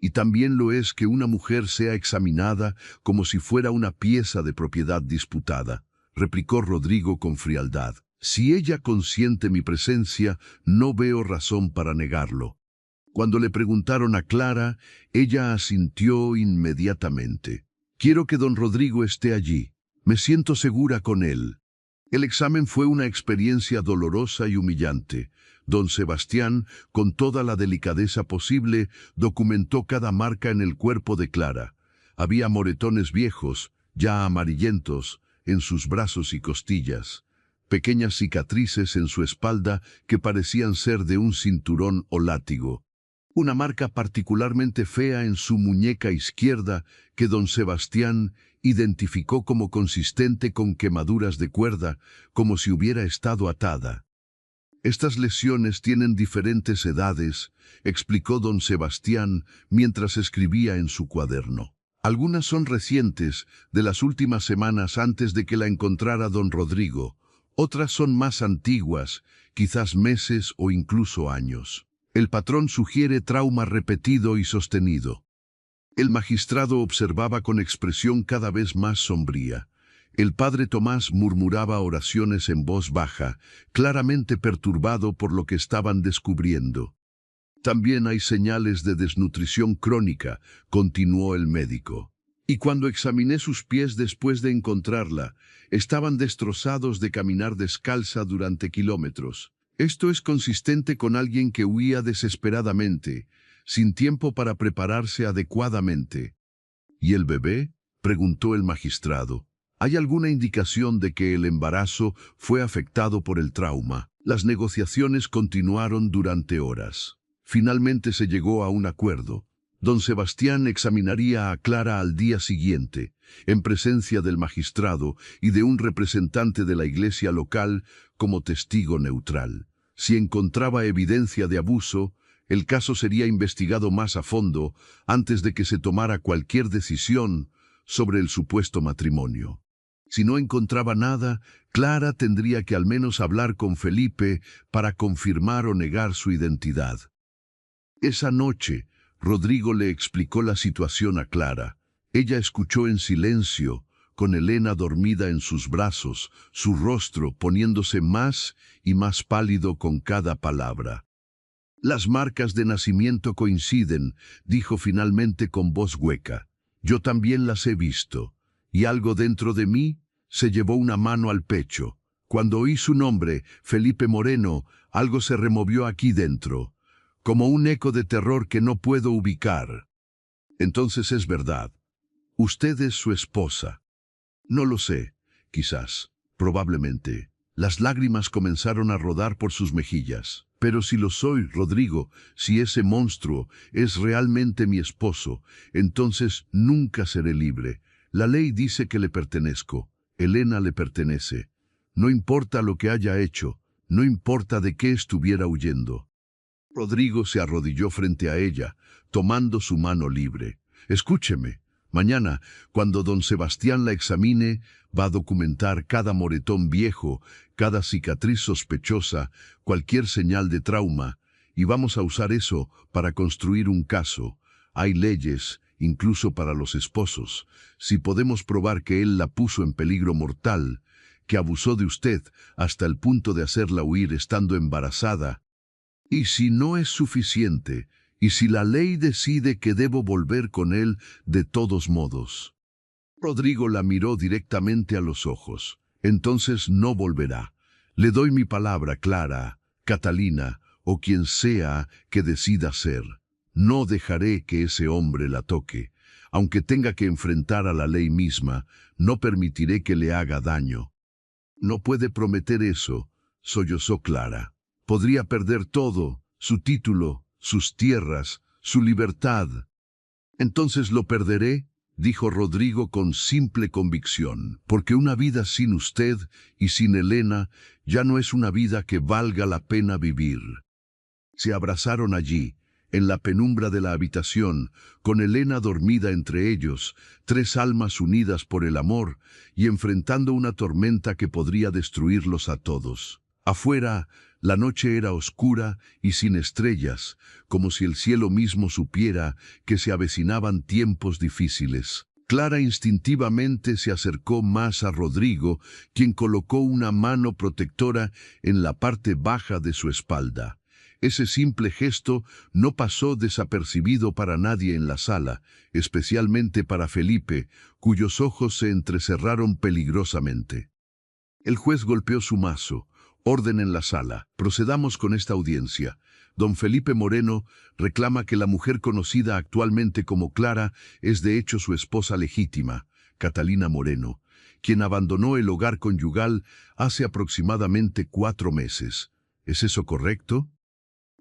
«Y también lo es que una mujer sea examinada como si fuera una pieza de propiedad disputada», replicó Rodrigo con frialdad. «Si ella consiente mi presencia, no veo razón para negarlo». Cuando le preguntaron a Clara, ella asintió inmediatamente. «Quiero que don Rodrigo esté allí. Me siento segura con él». El examen fue una experiencia dolorosa y humillante. Don Sebastián, con toda la delicadeza posible, documentó cada marca en el cuerpo de Clara. Había moretones viejos, ya amarillentos, en sus brazos y costillas, pequeñas cicatrices en su espalda que parecían ser de un cinturón o látigo. Una marca particularmente fea en su muñeca izquierda que don Sebastián identificó como consistente con quemaduras de cuerda, como si hubiera estado atada. «Estas lesiones tienen diferentes edades», explicó don Sebastián mientras escribía en su cuaderno. «Algunas son recientes, de las últimas semanas antes de que la encontrara don Rodrigo. Otras son más antiguas, quizás meses o incluso años. El patrón sugiere trauma repetido y sostenido». El magistrado observaba con expresión cada vez más sombría. El padre Tomás murmuraba oraciones en voz baja, claramente perturbado por lo que estaban descubriendo. «También hay señales de desnutrición crónica», continuó el médico. «Y cuando examiné sus pies después de encontrarla, estaban destrozados de caminar descalza durante kilómetros. Esto es consistente con alguien que huía desesperadamente, sin tiempo para prepararse adecuadamente». «¿Y el bebé?», preguntó el magistrado. «¿Hay alguna indicación de que el embarazo fue afectado por el trauma?». Las negociaciones continuaron durante horas. Finalmente se llegó a un acuerdo. Don Sebastián examinaría a Clara al día siguiente, en presencia del magistrado y de un representante de la iglesia local como testigo neutral. Si encontraba evidencia de abuso, el caso sería investigado más a fondo antes de que se tomara cualquier decisión sobre el supuesto matrimonio. Si no encontraba nada, Clara tendría que al menos hablar con Felipe para confirmar o negar su identidad. Esa noche, Rodrigo le explicó la situación a Clara. Ella escuchó en silencio, con Elena dormida en sus brazos, su rostro poniéndose más y más pálido con cada palabra. Las marcas de nacimiento coinciden, dijo finalmente con voz hueca. Yo también las he visto, y algo dentro de mí se llevó una mano al pecho. Cuando oí su nombre, Felipe Moreno, algo se removió aquí dentro, como un eco de terror que no puedo ubicar. Entonces es verdad. Usted es su esposa. No lo sé, quizás, probablemente. Las lágrimas comenzaron a rodar por sus mejillas. Pero si lo soy, Rodrigo, si ese monstruo es realmente mi esposo, entonces nunca seré libre. La ley dice que le pertenezco. Elena le pertenece. No importa lo que haya hecho, no importa de qué estuviera huyendo. Rodrigo se arrodilló frente a ella, tomando su mano libre. Escúcheme. Mañana, cuando don Sebastián la examine, va a documentar cada moretón viejo, cada cicatriz sospechosa, cualquier señal de trauma, y vamos a usar eso para construir un caso. Hay leyes, incluso para los esposos. Si podemos probar que él la puso en peligro mortal, que abusó de usted hasta el punto de hacerla huir estando embarazada, y si no es suficiente, y si la ley decide que debo volver con él de todos modos. Rodrigo la miró directamente a los ojos. Entonces no volverá. Le doy mi palabra, Clara, Catalina, o quien sea que decida ser. No dejaré que ese hombre la toque. Aunque tenga que enfrentar a la ley misma, no permitiré que le haga daño. No puede prometer eso, sollozó Clara. Podría perder todo, su título, sus tierras, su libertad. Entonces lo perderé, dijo Rodrigo con simple convicción, porque una vida sin usted y sin Elena ya no es una vida que valga la pena vivir. Se abrazaron allí, en la penumbra de la habitación, con Elena dormida entre ellos, tres almas unidas por el amor y enfrentando una tormenta que podría destruirlos a todos. Afuera, la noche era oscura y sin estrellas, como si el cielo mismo supiera que se avecinaban tiempos difíciles. Clara instintivamente se acercó más a Rodrigo, quien colocó una mano protectora en la parte baja de su espalda. Ese simple gesto no pasó desapercibido para nadie en la sala, especialmente para Felipe, cuyos ojos se entrecerraron peligrosamente. El juez golpeó su mazo. Orden en la sala. Procedamos con esta audiencia. Don Felipe Moreno reclama que la mujer conocida actualmente como Clara es de hecho su esposa legítima, Catalina Moreno, quien abandonó el hogar conyugal hace aproximadamente 4 meses. ¿Es eso correcto?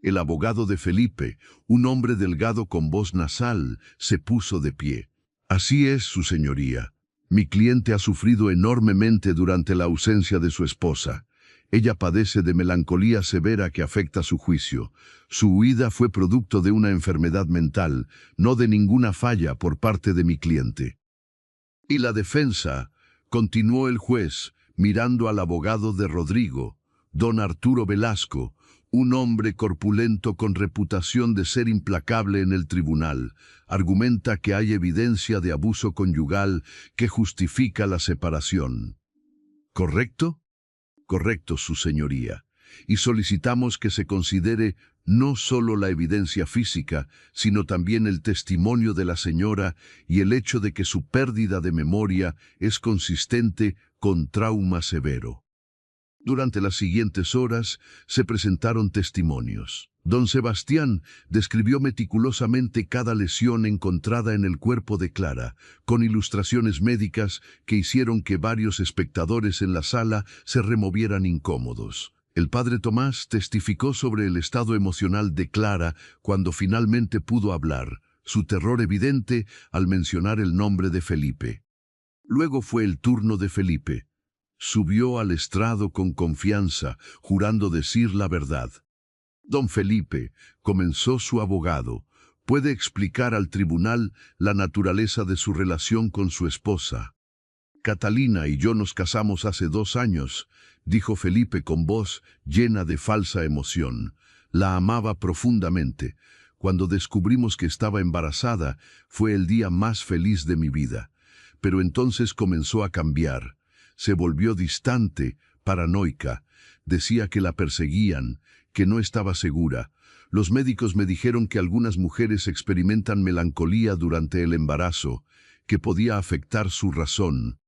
El abogado de Felipe, un hombre delgado con voz nasal, se puso de pie. Así es, su señoría. Mi cliente ha sufrido enormemente durante la ausencia de su esposa. Ella padece de melancolía severa que afecta su juicio. Su huida fue producto de una enfermedad mental, no de ninguna falla por parte de mi cliente. Y la defensa, continuó el juez, mirando al abogado de Rodrigo, don Arturo Velasco, un hombre corpulento con reputación de ser implacable en el tribunal, argumenta que hay evidencia de abuso conyugal que justifica la separación. ¿Correcto? Correcto, su señoría, y solicitamos que se considere no solo la evidencia física, sino también el testimonio de la señora y el hecho de que su pérdida de memoria es consistente con trauma severo. Durante las siguientes horas se presentaron testimonios. Don Sebastián describió meticulosamente cada lesión encontrada en el cuerpo de Clara, con ilustraciones médicas que hicieron que varios espectadores en la sala se removieran incómodos. El padre Tomás testificó sobre el estado emocional de Clara cuando finalmente pudo hablar, su terror evidente al mencionar el nombre de Felipe. Luego fue el turno de Felipe. Subió al estrado con confianza, jurando decir la verdad. Don Felipe, comenzó su abogado, puede explicar al tribunal la naturaleza de su relación con su esposa. Catalina y yo nos casamos hace 2 años, dijo Felipe con voz llena de falsa emoción. La amaba profundamente. Cuando descubrimos que estaba embarazada, fue el día más feliz de mi vida. Pero entonces comenzó a cambiar. Se volvió distante, paranoica. Decía que la perseguían, que no estaba segura. Los médicos me dijeron que algunas mujeres experimentan melancolía durante el embarazo, que podía afectar su razón.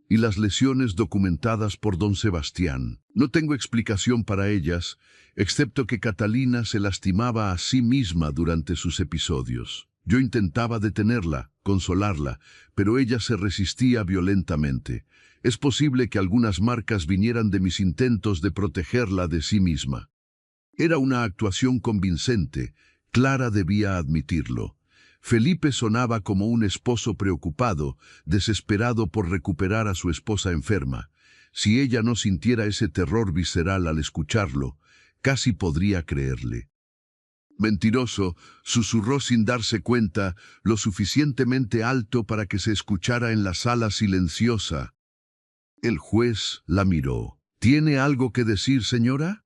Y las lesiones documentadas por don Sebastián. No tengo explicación para ellas, excepto que Catalina se lastimaba a sí misma durante sus episodios. Yo intentaba detenerla, consolarla, pero ella se resistía violentamente. Es posible que algunas marcas vinieran de mis intentos de protegerla de sí misma. Era una actuación convincente, Clara debía admitirlo. Felipe sonaba como un esposo preocupado, desesperado por recuperar a su esposa enferma. Si ella no sintiera ese terror visceral al escucharlo, casi podría creerle. Mentiroso, susurró sin darse cuenta, lo suficientemente alto para que se escuchara en la sala silenciosa. El juez la miró. ¿Tiene algo que decir, señora?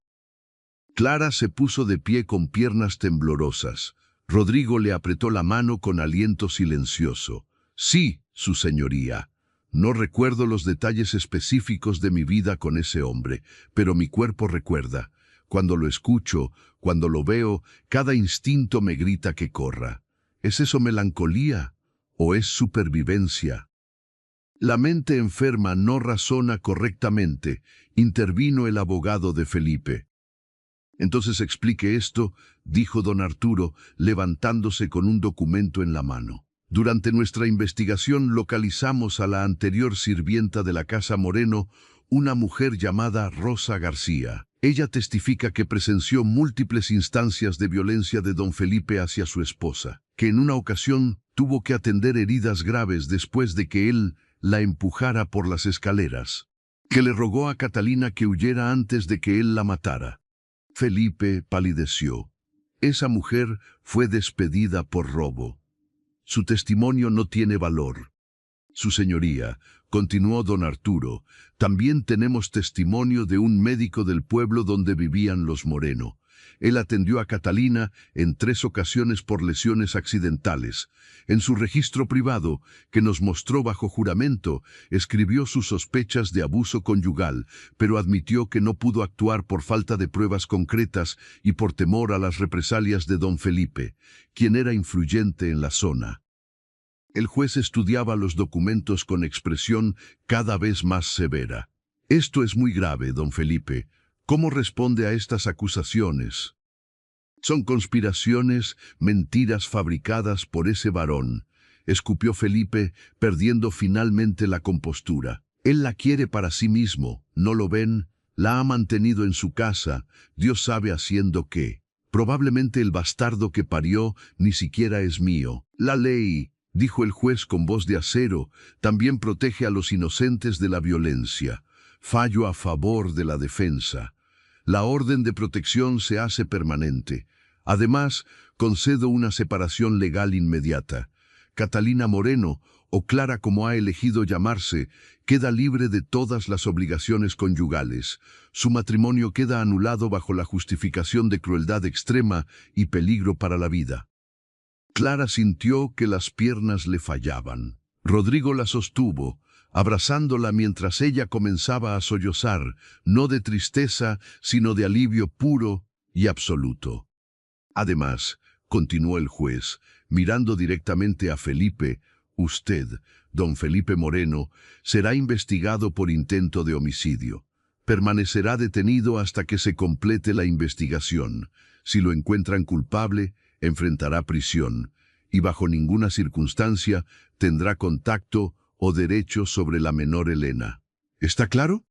Clara se puso de pie con piernas temblorosas. Rodrigo le apretó la mano con aliento silencioso. Sí, su señoría. No recuerdo los detalles específicos de mi vida con ese hombre, pero mi cuerpo recuerda. Cuando lo escucho, cuando lo veo, cada instinto me grita que corra. ¿Es eso melancolía o es supervivencia? La mente enferma no razona correctamente, intervino el abogado de Felipe. Entonces explique esto, dijo don Arturo, levantándose con un documento en la mano. Durante nuestra investigación localizamos a la anterior sirvienta de la Casa Moreno, una mujer llamada Rosa García. Ella testifica que presenció múltiples instancias de violencia de don Felipe hacia su esposa, que en una ocasión tuvo que atender heridas graves después de que él la empujara por las escaleras, que le rogó a Catalina que huyera antes de que él la matara. Felipe palideció. Esa mujer fue despedida por robo. Su testimonio no tiene valor. Su señoría, continuó don Arturo, también tenemos testimonio de un médico del pueblo donde vivían los Moreno. Él atendió a Catalina en 3 ocasiones por lesiones accidentales. En su registro privado, que nos mostró bajo juramento, escribió sus sospechas de abuso conyugal, pero admitió que no pudo actuar por falta de pruebas concretas y por temor a las represalias de don Felipe, quien era influyente en la zona. El juez estudiaba los documentos con expresión cada vez más severa. Esto es muy grave, don Felipe. ¿Cómo responde a estas acusaciones? Son conspiraciones, mentiras fabricadas por ese varón, escupió Felipe, perdiendo finalmente la compostura. Él la quiere para sí mismo, ¿no lo ven? La ha mantenido en su casa, Dios sabe haciendo qué. Probablemente el bastardo que parió ni siquiera es mío. La ley, dijo el juez con voz de acero, también protege a los inocentes de la violencia. Fallo a favor de la defensa. La orden de protección se hace permanente. Además, concedo una separación legal inmediata. Catalina Moreno, o Clara como ha elegido llamarse, queda libre de todas las obligaciones conyugales. Su matrimonio queda anulado bajo la justificación de crueldad extrema y peligro para la vida. Clara sintió que las piernas le fallaban. Rodrigo la sostuvo, abrazándola mientras ella comenzaba a sollozar, no de tristeza, sino de alivio puro y absoluto. Además, continuó el juez, mirando directamente a Felipe, usted, don Felipe Moreno, será investigado por intento de homicidio. Permanecerá detenido hasta que se complete la investigación. Si lo encuentran culpable, enfrentará prisión, y bajo ninguna circunstancia tendrá contacto o derecho sobre la menor Elena. ¿Está claro?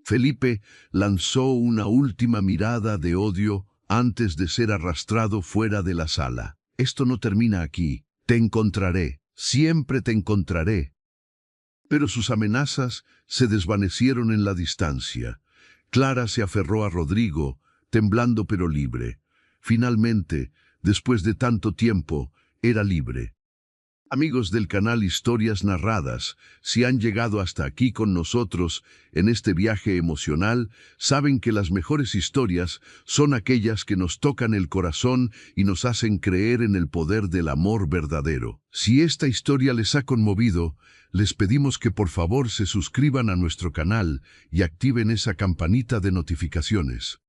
Felipe lanzó una última mirada de odio antes de ser arrastrado fuera de la sala. Esto no termina aquí. Te encontraré. Siempre te encontraré. Pero sus amenazas se desvanecieron en la distancia. Clara se aferró a Rodrigo, temblando pero libre. Finalmente, después de tanto tiempo, era libre. Amigos del canal Historias Narradas, si han llegado hasta aquí con nosotros en este viaje emocional, saben que las mejores historias son aquellas que nos tocan el corazón y nos hacen creer en el poder del amor verdadero. Si esta historia les ha conmovido, les pedimos que por favor se suscriban a nuestro canal y activen esa campanita de notificaciones.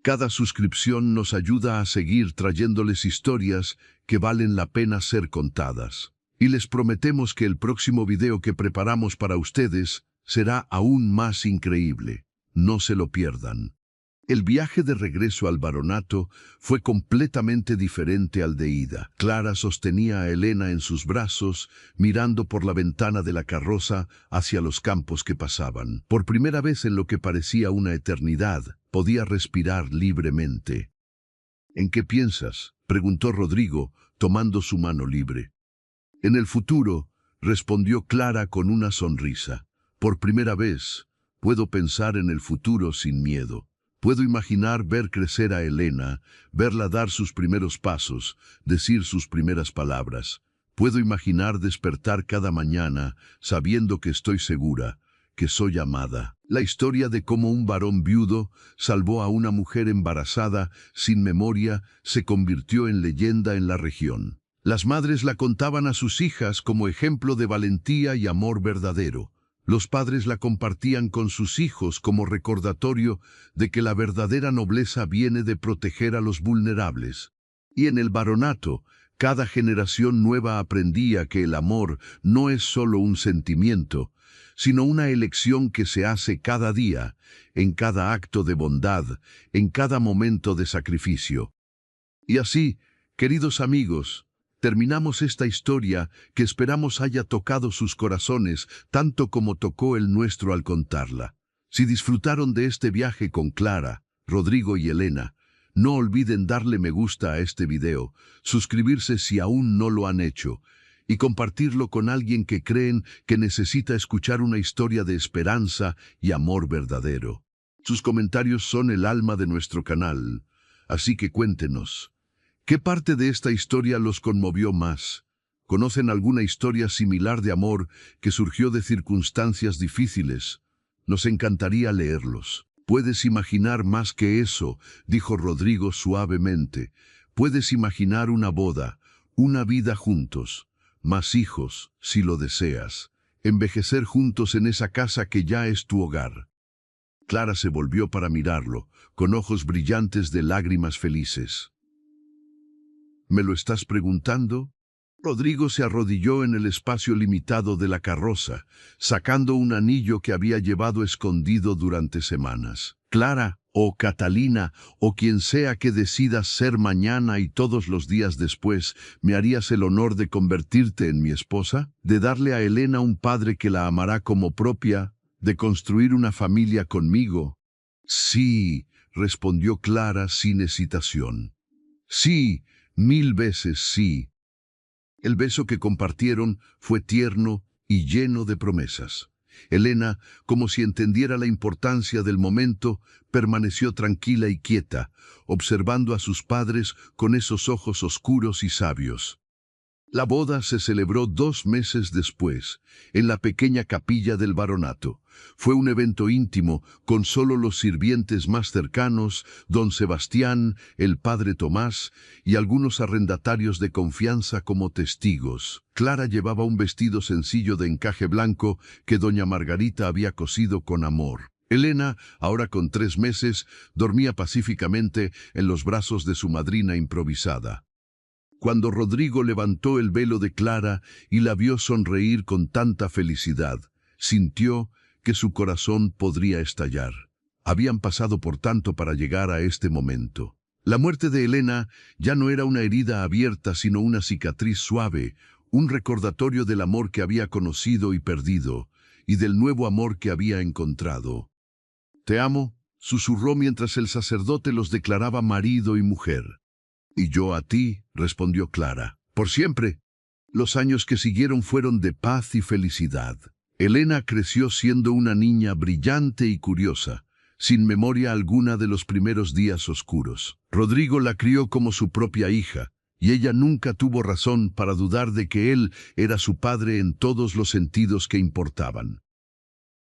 Cada suscripción nos ayuda a seguir trayéndoles historias que valen la pena ser contadas. Y les prometemos que el próximo video que preparamos para ustedes será aún más increíble. No se lo pierdan. El viaje de regreso al baronato fue completamente diferente al de ida. Clara sostenía a Elena en sus brazos, mirando por la ventana de la carroza hacia los campos que pasaban. Por primera vez en lo que parecía una eternidad, podía respirar libremente. ¿En qué piensas?, preguntó Rodrigo, tomando su mano libre. En el futuro, respondió Clara con una sonrisa. Por primera vez, puedo pensar en el futuro sin miedo. Puedo imaginar ver crecer a Elena, verla dar sus primeros pasos, decir sus primeras palabras. Puedo imaginar despertar cada mañana sabiendo que estoy segura, que soy amada. La historia de cómo un varón viudo salvó a una mujer embarazada sin memoria se convirtió en leyenda en la región. Las madres la contaban a sus hijas como ejemplo de valentía y amor verdadero. Los padres la compartían con sus hijos como recordatorio de que la verdadera nobleza viene de proteger a los vulnerables. Y en el baronato, cada generación nueva aprendía que el amor no es solo un sentimiento, sino una elección que se hace cada día, en cada acto de bondad, en cada momento de sacrificio. Y así, queridos amigos, terminamos esta historia que esperamos haya tocado sus corazones tanto como tocó el nuestro al contarla. Si disfrutaron de este viaje con Clara, Rodrigo y Elena, no olviden darle me gusta a este video, suscribirse si aún no lo han hecho, y compartirlo con alguien que creen que necesita escuchar una historia de esperanza y amor verdadero. Sus comentarios son el alma de nuestro canal, así que cuéntenos. ¿Qué parte de esta historia los conmovió más? ¿Conocen alguna historia similar de amor que surgió de circunstancias difíciles? Nos encantaría leerlos. Puedes imaginar más que eso, dijo Rodrigo suavemente. Puedes imaginar una boda, una vida juntos, más hijos, si lo deseas. Envejecer juntos en esa casa que ya es tu hogar. Clara se volvió para mirarlo, con ojos brillantes de lágrimas felices. ¿Me lo estás preguntando? Rodrigo se arrodilló en el espacio limitado de la carroza, sacando un anillo que había llevado escondido durante semanas. Clara, o Catalina, o quien sea que decidas ser mañana y todos los días después, ¿me harías el honor de convertirte en mi esposa? ¿De darle a Elena un padre que la amará como propia? ¿De construir una familia conmigo? Sí, respondió Clara sin hesitación. Sí, 1000 veces sí. El beso que compartieron fue tierno y lleno de promesas. Elena, como si entendiera la importancia del momento, permaneció tranquila y quieta, observando a sus padres con esos ojos oscuros y sabios. La boda se celebró 2 meses después, en la pequeña capilla del baronato. Fue un evento íntimo, con solo los sirvientes más cercanos, don Sebastián, el padre Tomás y algunos arrendatarios de confianza como testigos. Clara llevaba un vestido sencillo de encaje blanco que doña Margarita había cosido con amor. Elena, ahora con 3 meses, dormía pacíficamente en los brazos de su madrina improvisada. Cuando Rodrigo levantó el velo de Clara y la vio sonreír con tanta felicidad, sintió que su corazón podría estallar. Habían pasado por tanto para llegar a este momento. La muerte de Elena ya no era una herida abierta, sino una cicatriz suave, un recordatorio del amor que había conocido y perdido, y del nuevo amor que había encontrado. Te amo, susurró mientras el sacerdote los declaraba marido y mujer. Y yo a ti, respondió Clara, por siempre. Los años que siguieron fueron de paz y felicidad. Elena creció siendo una niña brillante y curiosa, sin memoria alguna de los primeros días oscuros. Rodrigo la crió como su propia hija, y ella nunca tuvo razón para dudar de que él era su padre en todos los sentidos que importaban.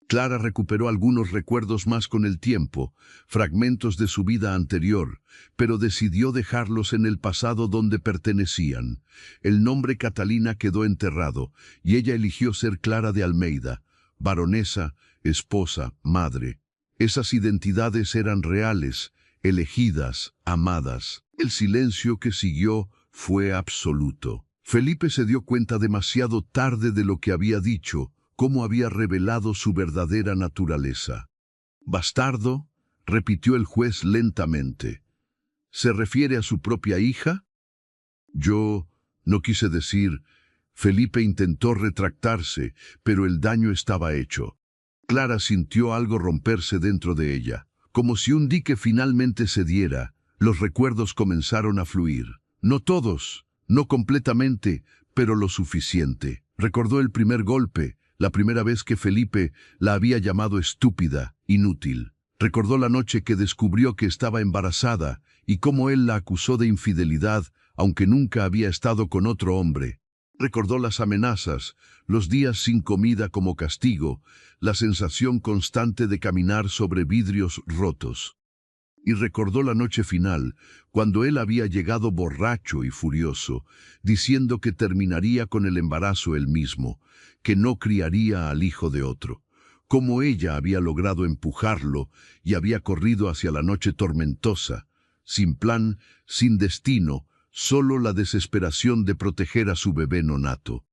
Clara recuperó algunos recuerdos más con el tiempo, fragmentos de su vida anterior, pero decidió dejarlos en el pasado donde pertenecían. El nombre Catalina quedó enterrado, y ella eligió ser Clara de Almeida, baronesa, esposa, madre. Esas identidades eran reales, elegidas, amadas. El silencio que siguió fue absoluto. Felipe se dio cuenta demasiado tarde de lo que había dicho, cómo había revelado su verdadera naturaleza. «¿Bastardo?», repitió el juez lentamente. «¿Se refiere a su propia hija?». «Yo no quise decir». Felipe intentó retractarse, pero el daño estaba hecho. Clara sintió algo romperse dentro de ella. Como si un dique finalmente cediera, los recuerdos comenzaron a fluir. No todos, no completamente, pero lo suficiente. Recordó el primer golpe, la primera vez que Felipe la había llamado estúpida, inútil. Recordó la noche que descubrió que estaba embarazada y cómo él la acusó de infidelidad, aunque nunca había estado con otro hombre. Recordó las amenazas, los días sin comida como castigo, la sensación constante de caminar sobre vidrios rotos. Y recordó la noche final, cuando él había llegado borracho y furioso, diciendo que terminaría con el embarazo él mismo, que no criaría al hijo de otro. Cómo ella había logrado empujarlo y había corrido hacia la noche tormentosa, sin plan, sin destino, solo la desesperación de proteger a su bebé nonato.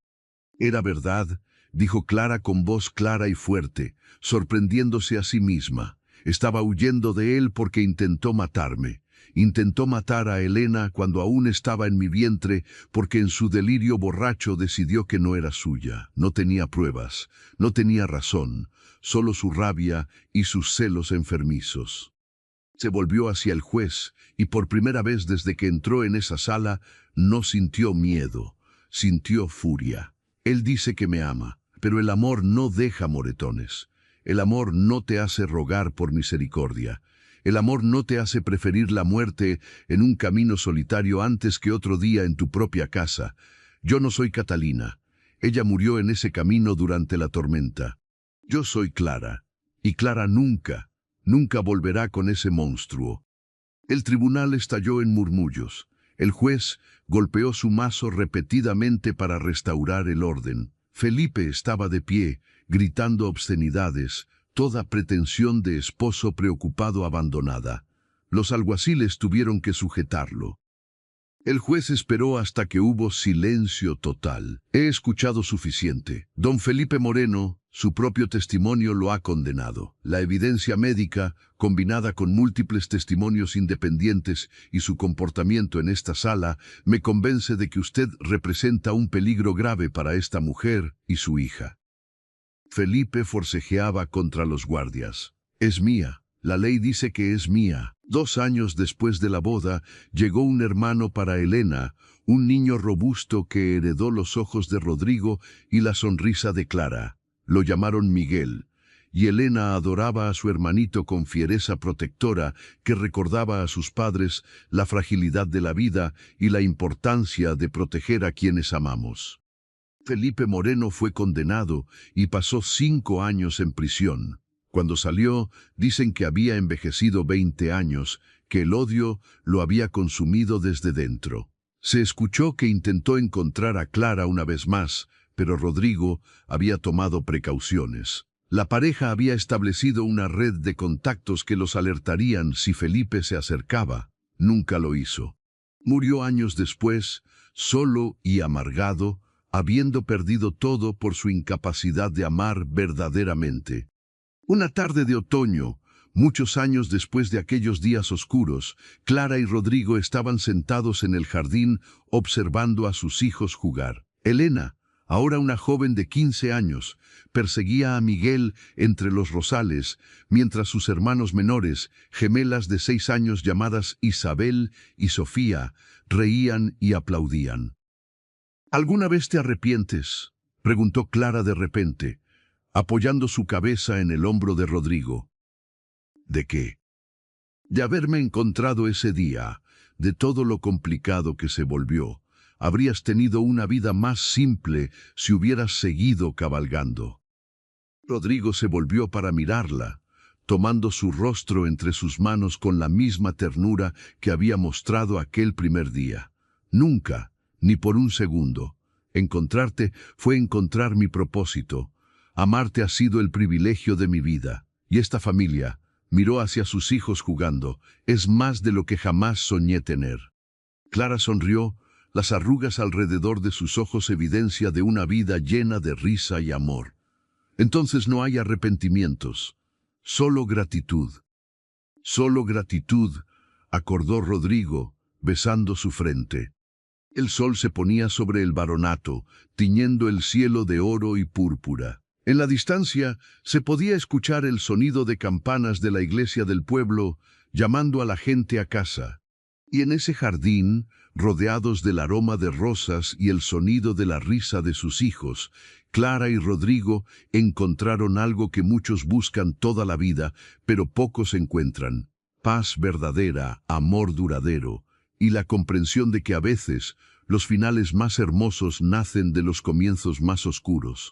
«Era verdad», dijo Clara con voz clara y fuerte, sorprendiéndose a sí misma. «Estaba huyendo de él porque intentó matarme. Intentó matar a Elena cuando aún estaba en mi vientre porque en su delirio borracho decidió que no era suya. No tenía pruebas, no tenía razón, solo su rabia y sus celos enfermizos». Se volvió hacia el juez y por primera vez desde que entró en esa sala no sintió miedo, sintió furia. «Él dice que me ama, pero el amor no deja moretones. El amor no te hace rogar por misericordia. El amor no te hace preferir la muerte en un camino solitario antes que otro día en tu propia casa. Yo no soy Catalina. Ella murió en ese camino durante la tormenta. Yo soy Clara, y Clara nunca, nunca volverá con ese monstruo». El tribunal estalló en murmullos. El juez golpeó su mazo repetidamente para restaurar el orden. Felipe estaba de pie, gritando obscenidades, toda pretensión de esposo preocupado abandonada. Los alguaciles tuvieron que sujetarlo. El juez esperó hasta que hubo silencio total. «He escuchado suficiente. Don Felipe Moreno, su propio testimonio lo ha condenado. La evidencia médica, combinada con múltiples testimonios independientes y su comportamiento en esta sala, me convence de que usted representa un peligro grave para esta mujer y su hija». Felipe forcejeaba contra los guardias. «Es mía. La ley dice que es mía». 2 años después de la boda, llegó un hermano para Elena, un niño robusto que heredó los ojos de Rodrigo y la sonrisa de Clara. Lo llamaron Miguel, y Elena adoraba a su hermanito con fiereza protectora que recordaba a sus padres la fragilidad de la vida y la importancia de proteger a quienes amamos. Felipe Moreno fue condenado y pasó 5 años en prisión. Cuando salió, dicen que había envejecido 20 años, que el odio lo había consumido desde dentro. Se escuchó que intentó encontrar a Clara una vez más, pero Rodrigo había tomado precauciones. La pareja había establecido una red de contactos que los alertarían si Felipe se acercaba. Nunca lo hizo. Murió años después, solo y amargado, habiendo perdido todo por su incapacidad de amar verdaderamente. Una tarde de otoño, muchos años después de aquellos días oscuros, Clara y Rodrigo estaban sentados en el jardín observando a sus hijos jugar. Elena, Ahora una joven de 15 años perseguía a Miguel entre los rosales, mientras sus hermanos menores, gemelas de 6 años llamadas Isabel y Sofía, reían y aplaudían. ¿Alguna vez te arrepientes?, preguntó Clara de repente, apoyando su cabeza en el hombro de Rodrigo. ¿De qué? De haberme encontrado ese día, de todo lo complicado que se volvió. Habrías tenido una vida más simple si hubieras seguido cabalgando. Rodrigo se volvió para mirarla, tomando su rostro entre sus manos con la misma ternura que había mostrado aquel primer día. Nunca, ni por un segundo. Encontrarte fue encontrar mi propósito. Amarte ha sido el privilegio de mi vida. Y esta familia, miró hacia sus hijos jugando, es más de lo que jamás soñé tener. Clara sonrió, las arrugas alrededor de sus ojos evidencia de una vida llena de risa y amor. Entonces no hay arrepentimientos, solo gratitud. Solo gratitud, acordó Rodrigo, besando su frente. El sol se ponía sobre el baronato, tiñendo el cielo de oro y púrpura. En la distancia se podía escuchar el sonido de campanas de la iglesia del pueblo, llamando a la gente a casa. Y en ese jardín, rodeados del aroma de rosas y el sonido de la risa de sus hijos, Clara y Rodrigo encontraron algo que muchos buscan toda la vida, pero pocos encuentran: paz verdadera, amor duradero, y la comprensión de que a veces los finales más hermosos nacen de los comienzos más oscuros.